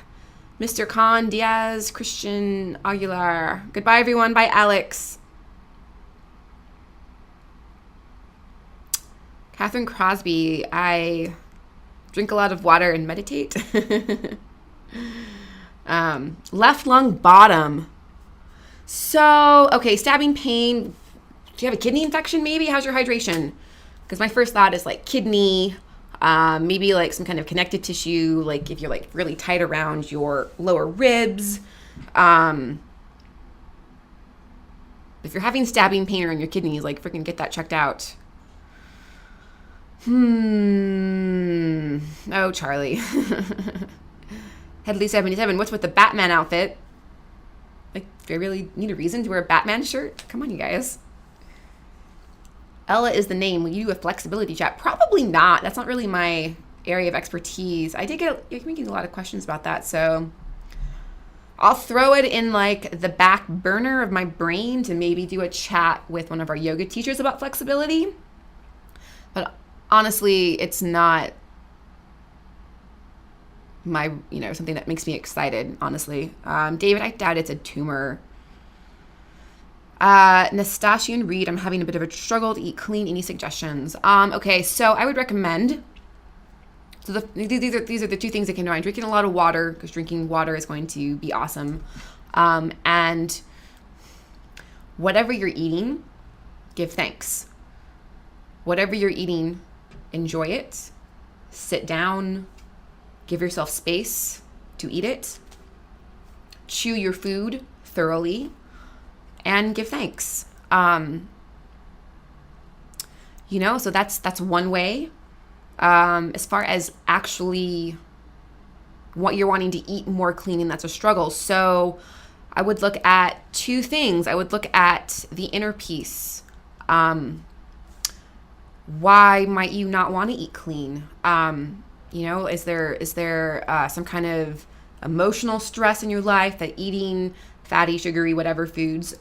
Mr. Khan, Diaz, Christian Aguilar. Goodbye, everyone. Bye, Alex. Catherine Crosby. I drink a lot of water and meditate. Left lung bottom. So, okay, stabbing pain. Do you have a kidney infection maybe? How's your hydration? Because my first thought is like kidney, maybe like some kind of connective tissue, like if you're like really tight around your lower ribs. If you're having stabbing pain around your kidneys, like freaking get that checked out. Oh, Charlie. Headley77, what's with the Batman outfit? Like, do I really need a reason to wear a Batman shirt? Come on, you guys. Ella is the name. Will you do a flexibility chat? Probably not. That's not really my area of expertise. I did get a lot of questions about that, so I'll throw it in like the back burner of my brain to maybe do a chat with one of our yoga teachers about flexibility. But honestly, it's not my, something that makes me excited, honestly. David, I doubt it's a tumor. Nastasia and Reed, I'm having a bit of a struggle to eat clean. Any suggestions? Okay, so I would recommend, so these are the two things that came to mind. Drinking a lot of water, because drinking water is going to be awesome. And whatever you're eating, give thanks. Whatever you're eating, enjoy it. Sit down. Give yourself space to eat it. Chew your food thoroughly. And give thanks. So that's one way. As far as actually what you're wanting to eat more clean, and that's a struggle. So I would look at two things. I would look at the inner peace. Why might you not want to eat clean? Is there some kind of emotional stress in your life that eating fatty, sugary, whatever foods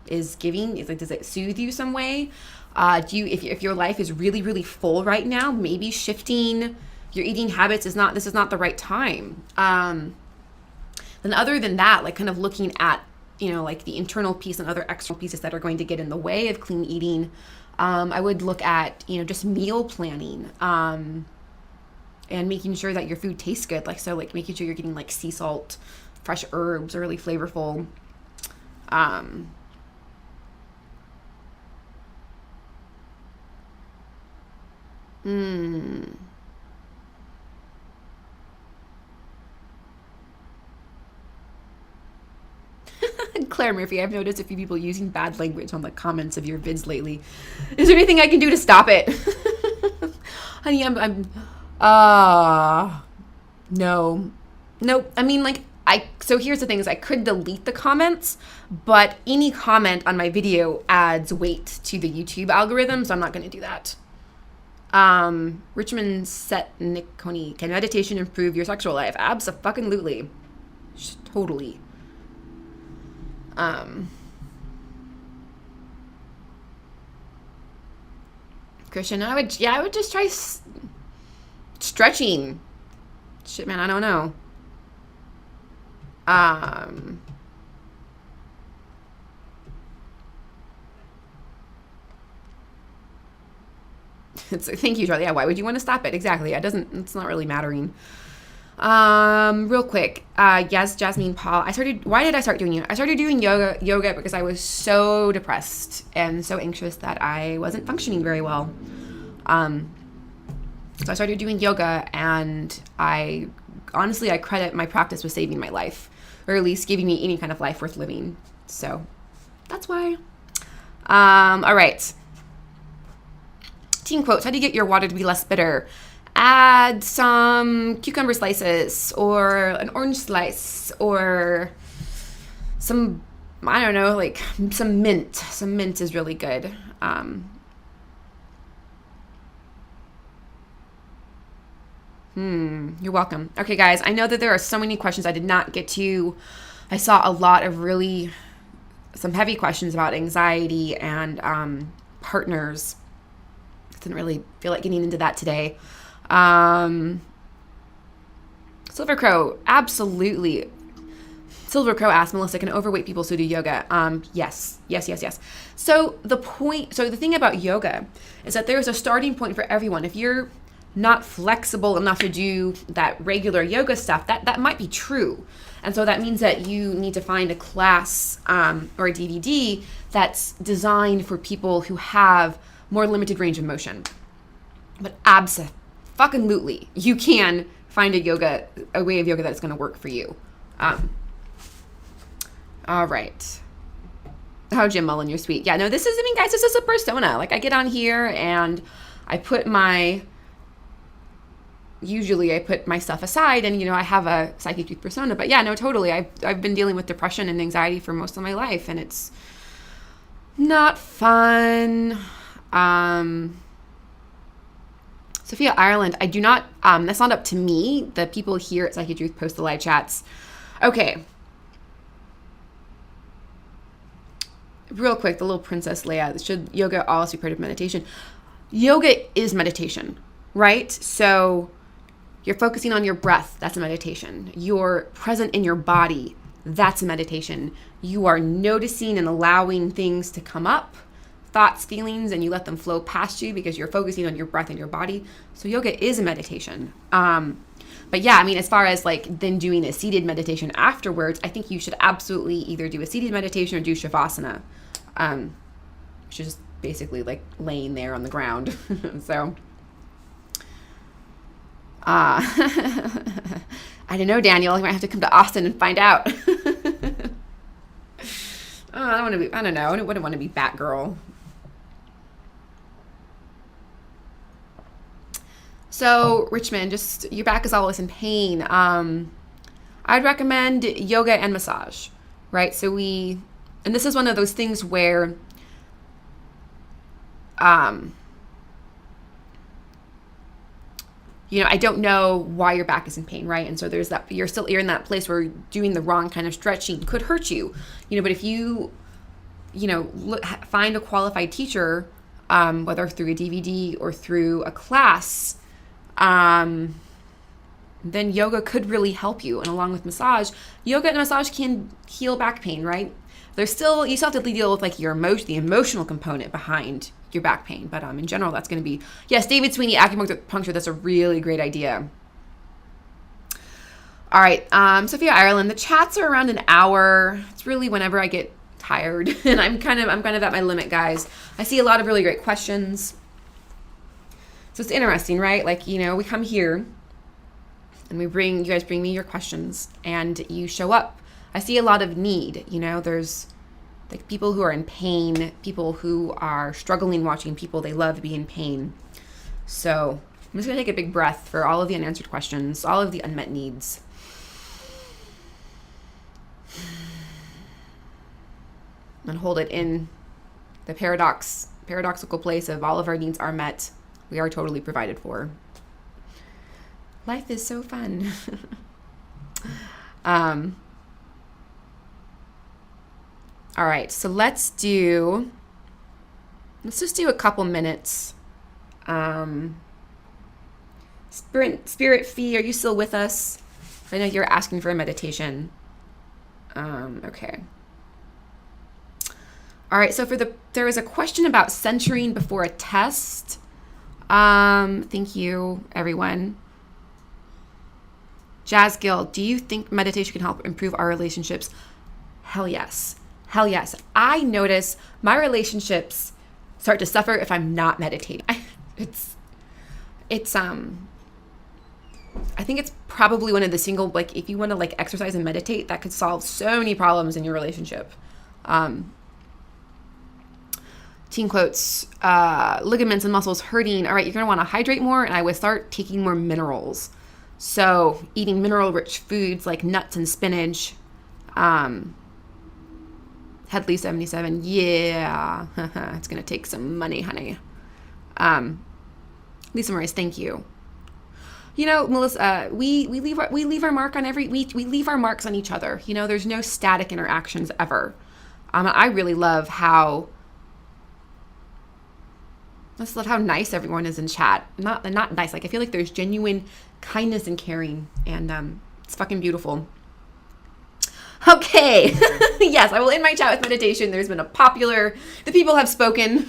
is giving? Does it soothe you some way? If your life is really, really full right now, maybe shifting your eating habits is not the right time. Then other than that, like kind of looking at, like the internal piece and other external pieces that are going to get in the way of clean eating, I would look at, just meal planning, and making sure that your food tastes good. Like making sure you're getting like sea salt, fresh herbs, really flavorful. Claire Murphy, I've noticed a few people using bad language on the comments of your vids lately. Is there anything I can do to stop it? Honey, no. Nope. I mean, so here's the thing is I could delete the comments, but any comment on my video adds weight to the YouTube algorithm, so I'm not going to do that. Richmond Set Nick Coney, can meditation improve your sexual life? Abso-fucking-lutely. Totally. Christian, I would just try stretching. Shit, man, I don't know. Thank you, Charlie. Yeah, why would you want to stop it? Exactly. It's not really mattering. Real quick. Yes, Jasmine Paul. Why did I start doing it? I started doing yoga because I was so depressed and so anxious that I wasn't functioning very well. So I started doing yoga, and I credit my practice with saving my life, or at least giving me any kind of life worth living. So that's why. All right. Team quotes. How do you get your water to be less bitter? Add some cucumber slices or an orange slice or some, I don't know, like some mint. Some mint is really good. You're welcome. Okay, guys, I know that there are so many questions I did not get to. I saw a lot of some heavy questions about anxiety and partners. Didn't really feel like getting into that today. Silver Crow, absolutely. Silver Crow asked, Melissa, can overweight people still do yoga? Yes. So the thing about yoga is that there's a starting point for everyone. If you're not flexible enough to do that regular yoga stuff, that might be true. And so that means that you need to find a class or a DVD that's designed for people who have more limited range of motion. But absolutely, you can find a way of yoga that's going to work for you. All right. Oh, Jim Mullen, you're sweet. Yeah, no, guys, this is a persona. Like, I get on here and usually I put my stuff aside and, I have a Psychetruth persona. But yeah, no, totally. I've been dealing with depression and anxiety for most of my life, and it's not fun. Sophia Ireland, I do not, that's not up to me. The people here at Psychetruth post the live chats. Okay. Real quick, the little Princess Leia, should yoga also be part of meditation? Yoga is meditation, right? So you're focusing on your breath, that's a meditation. You're present in your body, that's a meditation. You are noticing and allowing things to come up, thoughts, feelings, and you let them flow past you because you're focusing on your breath and your body. So yoga is a meditation. But yeah, as far as like then doing a seated meditation afterwards, I think you should absolutely either do a seated meditation or do shavasana, which is just basically like laying there on the ground. So, I don't know, Daniel. I might have to come to Austin and find out. I wouldn't want to be Batgirl. So, Richmond, just your back is always in pain. I'd recommend yoga and massage, right? And this is one of those things where, I don't know why your back is in pain, right? And so there's that, you're in that place where doing the wrong kind of stretching could hurt you, but if you, find a qualified teacher, whether through a DVD or through a class, then yoga could really help you. And along with massage, yoga and massage can heal back pain, right? You still have to deal with like the emotional component behind your back pain. But in general, that's going to be, yes, David Sweeney, acupuncture, that's a really great idea. All right, Sophia Ireland, the chats are around an hour. It's really whenever I get tired, and I'm kind of at my limit, guys. I see a lot of really great questions. So it's interesting, right? Like, we come here and you guys bring me your questions and you show up. I see a lot of need, there's like people who are in pain, people who are struggling watching people they love be in pain. So I'm just going to take a big breath for all of the unanswered questions, all of the unmet needs. And hold it in the paradoxical place of all of our needs are met. We are totally provided for. Life is so fun. All right, so let's just do a couple minutes. Spirit Fee, are you still with us? I know you're asking for a meditation. Okay. All right, so there was a question about centering before a test. Thank you, everyone. Jazz Gill, do you think meditation can help improve our relationships? Hell yes. Hell yes. I notice my relationships start to suffer if I'm not meditating. I think it's probably one of the single, like, if you want to like exercise and meditate, that could solve so many problems in your relationship. Teen quotes, ligaments and muscles hurting. All right, you're going to want to hydrate more, and I would start taking more minerals. So eating mineral-rich foods like nuts and spinach. Headley 77, yeah. It's going to take some money, honey. Lisa Morris, thank you. Melissa, we leave our mark on we leave our marks on each other. There's no static interactions ever. I really love how nice everyone is in chat. Not nice. Like, I feel like there's genuine kindness and caring, and it's fucking beautiful. Okay. Yes, I will end my chat with meditation. There's been the people have spoken.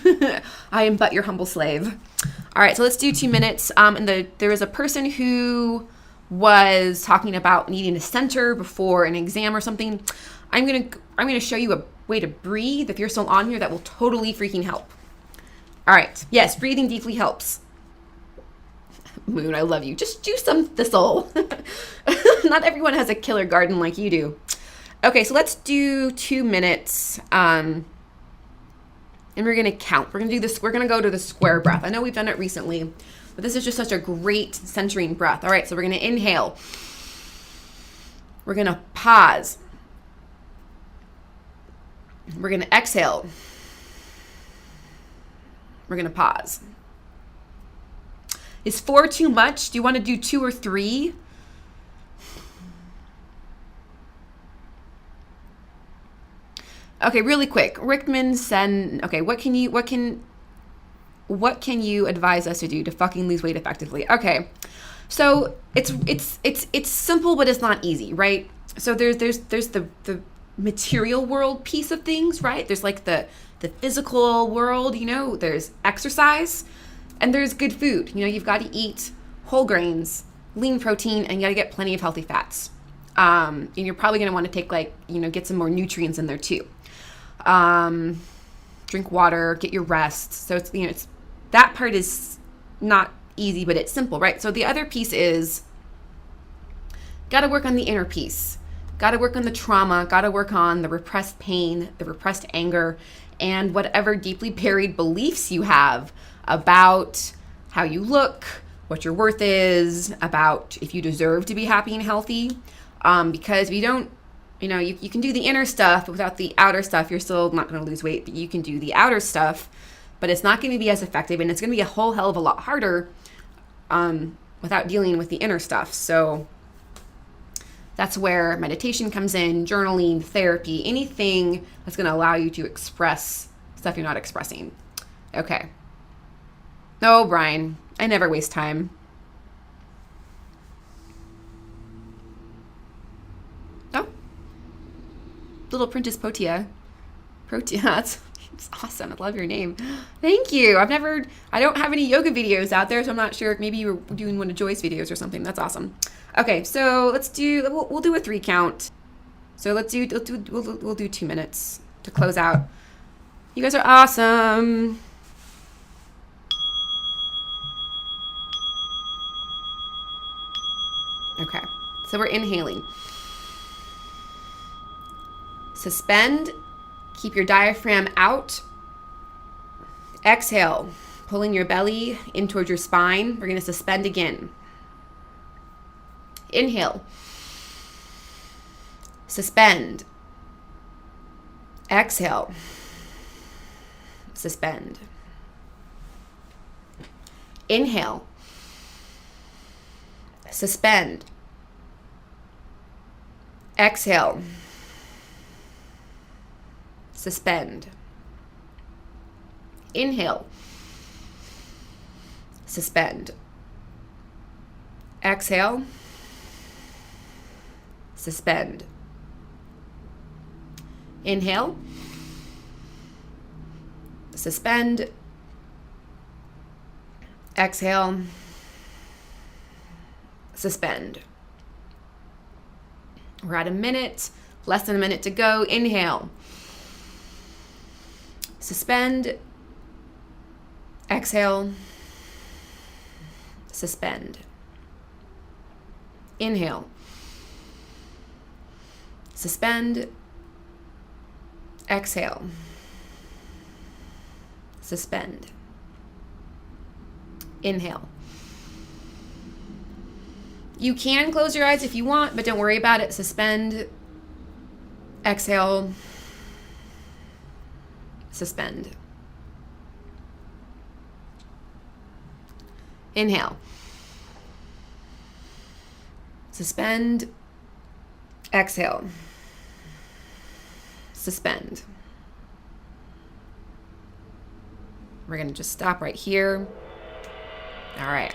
I am but your humble slave. All right, so let's do 2 minutes. And there was a person who was talking about needing to center before an exam or something. I'm gonna show you a way to breathe if you're still on here that will totally freaking help. All right, yes, breathing deeply helps. Moon, I love you. Just do some thistle. Not everyone has a killer garden like you do. Okay, so let's do 2 minutes. And we're gonna count. We're gonna do this. We're gonna go to the square breath. I know we've done it recently, but this is just such a great centering breath. All right, so we're gonna inhale. We're gonna pause. We're gonna exhale. We're gonna pause. Is 4 too much? Do you want to do 2 or 3? Okay, really quick. Rickman said, okay, what can you advise us to do to fucking lose weight effectively? Okay. So it's simple, but it's not easy, right? So there's the material world piece of things, right? There's like the physical world, there's exercise and there's good food. You've got to eat whole grains, lean protein, and you got to get plenty of healthy fats. And you're probably going to want to take get some more nutrients in there too. Drink water, get your rest. So it's that part is not easy, but it's simple, right? So the other piece is got to work on the inner piece. Got to work on the trauma, got to work on the repressed pain, the repressed anger, and whatever deeply buried beliefs you have about how you look, what your worth is, about if you deserve to be happy and healthy. Because we don't, you can do the inner stuff, but without the outer stuff, you're still not going to lose weight. But you can do the outer stuff, but it's not going to be as effective, and it's going to be a whole hell of a lot harder without dealing with the inner stuff. So that's where meditation comes in, journaling, therapy, anything that's going to allow you to express stuff you're not expressing. Okay. No, Brian, I never waste time. Oh. Little Princess Potia. That's awesome. I love your name. Thank you. I don't have any yoga videos out there, so I'm not sure. Maybe you were doing one of Joy's videos or something. That's awesome. Okay, so we'll do a 3 count. So we'll do 2 minutes to close out. You guys are awesome. Okay, so we're inhaling. Suspend. Keep your diaphragm out. Exhale, pulling your belly in towards your spine. We're going to suspend again. Inhale. Suspend. Exhale. Suspend. Inhale. Suspend. Exhale. Suspend. Inhale. Suspend. Exhale. Suspend. Inhale. Suspend. Exhale. Suspend. We're at a minute, less than a minute to go. Inhale. Suspend. Exhale. Suspend. Inhale. Suspend. Exhale. Suspend. Inhale. You can close your eyes if you want, but don't worry about it. Suspend. Exhale. Suspend. Inhale. Suspend. Exhale. Suspend. We're going to just stop right here. All right.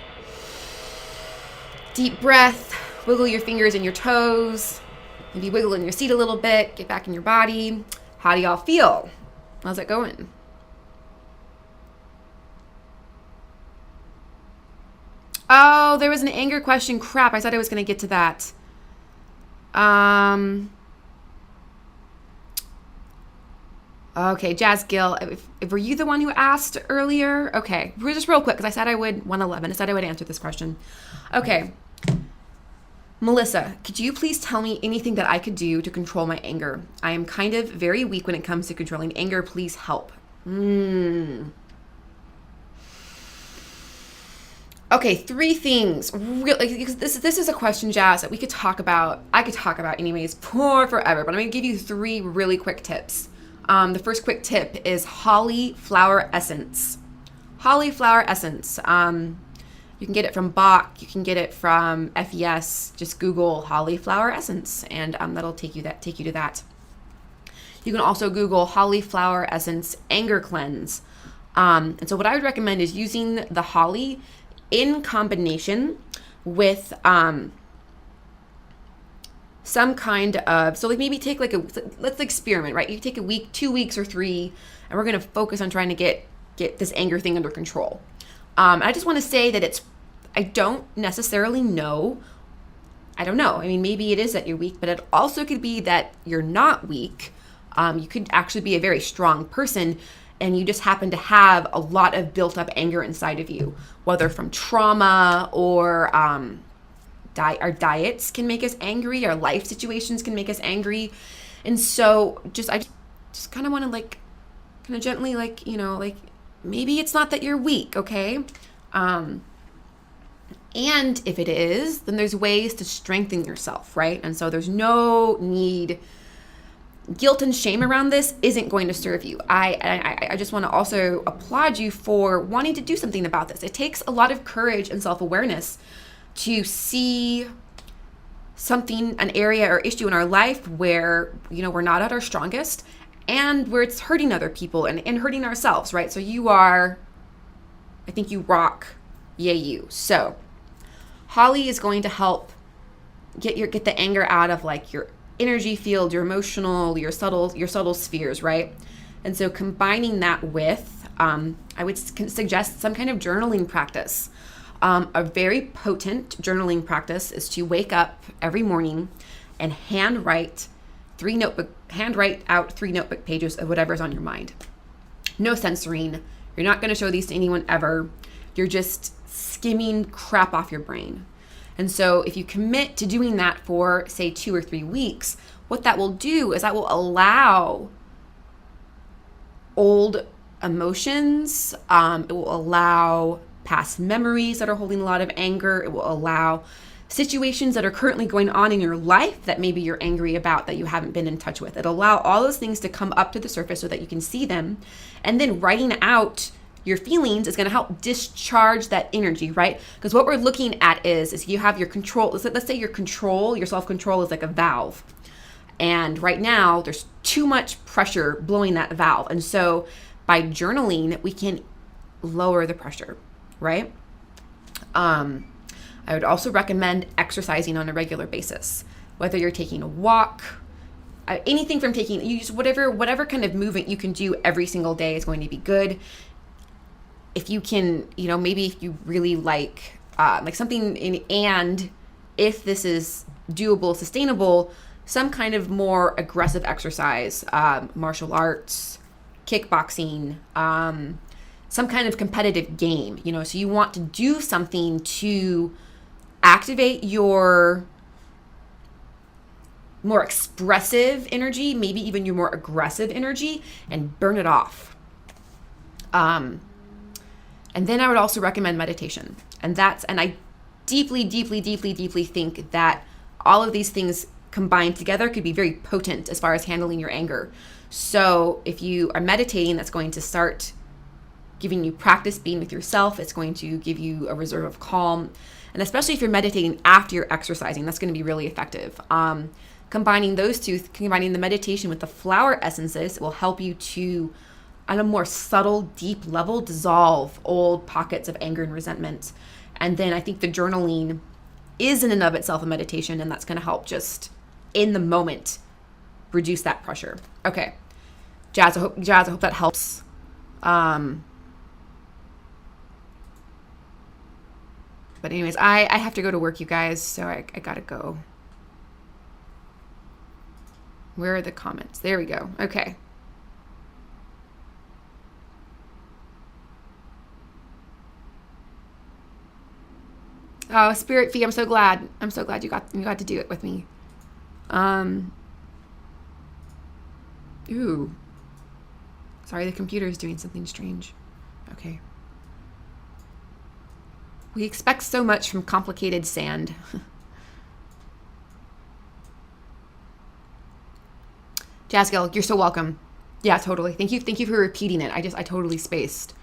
Deep breath. Wiggle your fingers and your toes. Maybe wiggle in your seat a little bit. Get back in your body. How do y'all feel? How's it going? Oh, there was an anger question. Crap, I said I was going to get to that. Okay, Jazz Gill, if were you the one who asked earlier? Okay, just real quick, because I said I would, 111, I said I would answer this question. Okay. Melissa, could you please tell me anything that I could do to control my anger? I am kind of very weak when it comes to controlling anger. Please help. Okay, 3 things. This is a question, Jazz, that we could talk about. I could talk about anyways for forever, but I'm going to give you 3 really quick tips. The first quick tip is holly flower essence. Holly flower essence. You can get it from Bach. You can get it from FES. Just Google holly flower essence, and that'll take you to that. You can also Google holly flower essence anger cleanse. And so what I would recommend is using the holly in combination with some kind of, so like maybe take like let's experiment, right? You take a week, 2 weeks, or 3, and we're going to focus on trying to get this anger thing under control. I just want to say that I don't necessarily know. I don't know. I mean, maybe it is that you're weak, but it also could be that you're not weak. You could actually be a very strong person, and you just happen to have a lot of built up anger inside of you, whether from trauma or our diets can make us angry, our life situations can make us angry. And so I just kind of want to like kind of gently, like, you know, like maybe it's not that you're weak, okay? And if it is, then there's ways to strengthen yourself, right? And so there's no need. Guilt and shame around this isn't going to serve you. I just want to also applaud you for wanting to do something about this. It takes a lot of courage and self-awareness to see something, an area or issue in our life where, you know, we're not at our strongest and where it's hurting other people and hurting ourselves, right? So I think you rock. Yay, you. So holly is going to help get the anger out of like your energy field, your emotional, your subtle spheres, right? And so combining that with, I would suggest some kind of journaling practice. A very potent journaling practice is to wake up every morning and handwrite out 3 notebook pages of whatever's on your mind. No censoring. You're not going to show these to anyone ever. You're just skimming crap off your brain. And so if you commit to doing that for, say, 2 or 3 weeks, what that will do is that will allow old emotions, it will allow past memories that are holding a lot of anger, it will allow situations that are currently going on in your life that maybe you're angry about that you haven't been in touch with. It'll allow all those things to come up to the surface so that you can see them. And then writing out your feelings is going to help discharge that energy, right? Because what we're looking at is you have your control. Let's say your self-control is like a valve. And right now there's too much pressure blowing that valve. And so by journaling, we can lower the pressure, right? I would also recommend exercising on a regular basis, whether you're taking a walk, anything from you just whatever kind of movement you can do every single day is going to be good. If you can, you know, maybe if you really like something and if this is doable, sustainable, some kind of more aggressive exercise, martial arts, kickboxing, some kind of competitive game, you know, so you want to do something to activate your more expressive energy, maybe even your more aggressive energy, and burn it off. And then I would also recommend meditation. And I deeply, deeply, deeply, deeply think that all of these things combined together could be very potent as far as handling your anger. So if you are meditating, that's going to start giving you practice being with yourself. It's going to give you a reserve of calm. And especially if you're meditating after you're exercising, that's going to be really effective. Combining those two, combining the meditation with the flower essences, will help you to, on a more subtle, deep level, dissolve old pockets of anger and resentment. And then I think the journaling is in and of itself a meditation, and that's going to help just in the moment reduce that pressure. Okay, Jazz, I hope that helps. But anyways, I have to go to work, you guys, so I gotta go. Where are the comments? There we go. Okay. Oh, Spirit Fee, I'm so glad. I'm so glad you got to do it with me. Ooh. Sorry, the computer is doing something strange. Okay. We expect so much from complicated sand. Jazzgill, you're so welcome. Yeah, totally. Thank you for repeating it. I totally spaced.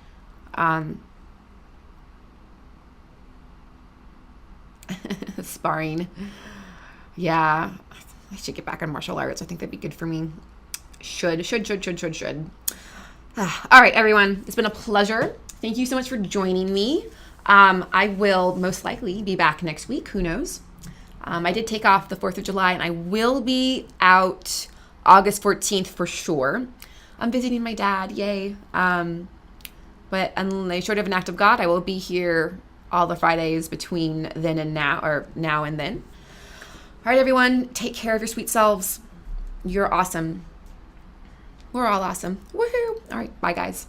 Sparring. Yeah. I should get back on martial arts. I think that'd be good for me. Should. All right, everyone. It's been a pleasure. Thank you so much for joining me. I will most likely be back next week. Who knows? I did take off the 4th of July, and I will be out August 14th for sure. I'm visiting my dad. Yay. But short of an act of God, I will be here all the Fridays between then and now, or now and then. All right, everyone. Take care of your sweet selves. You're awesome. We're all awesome. Woohoo. All right. Bye, guys.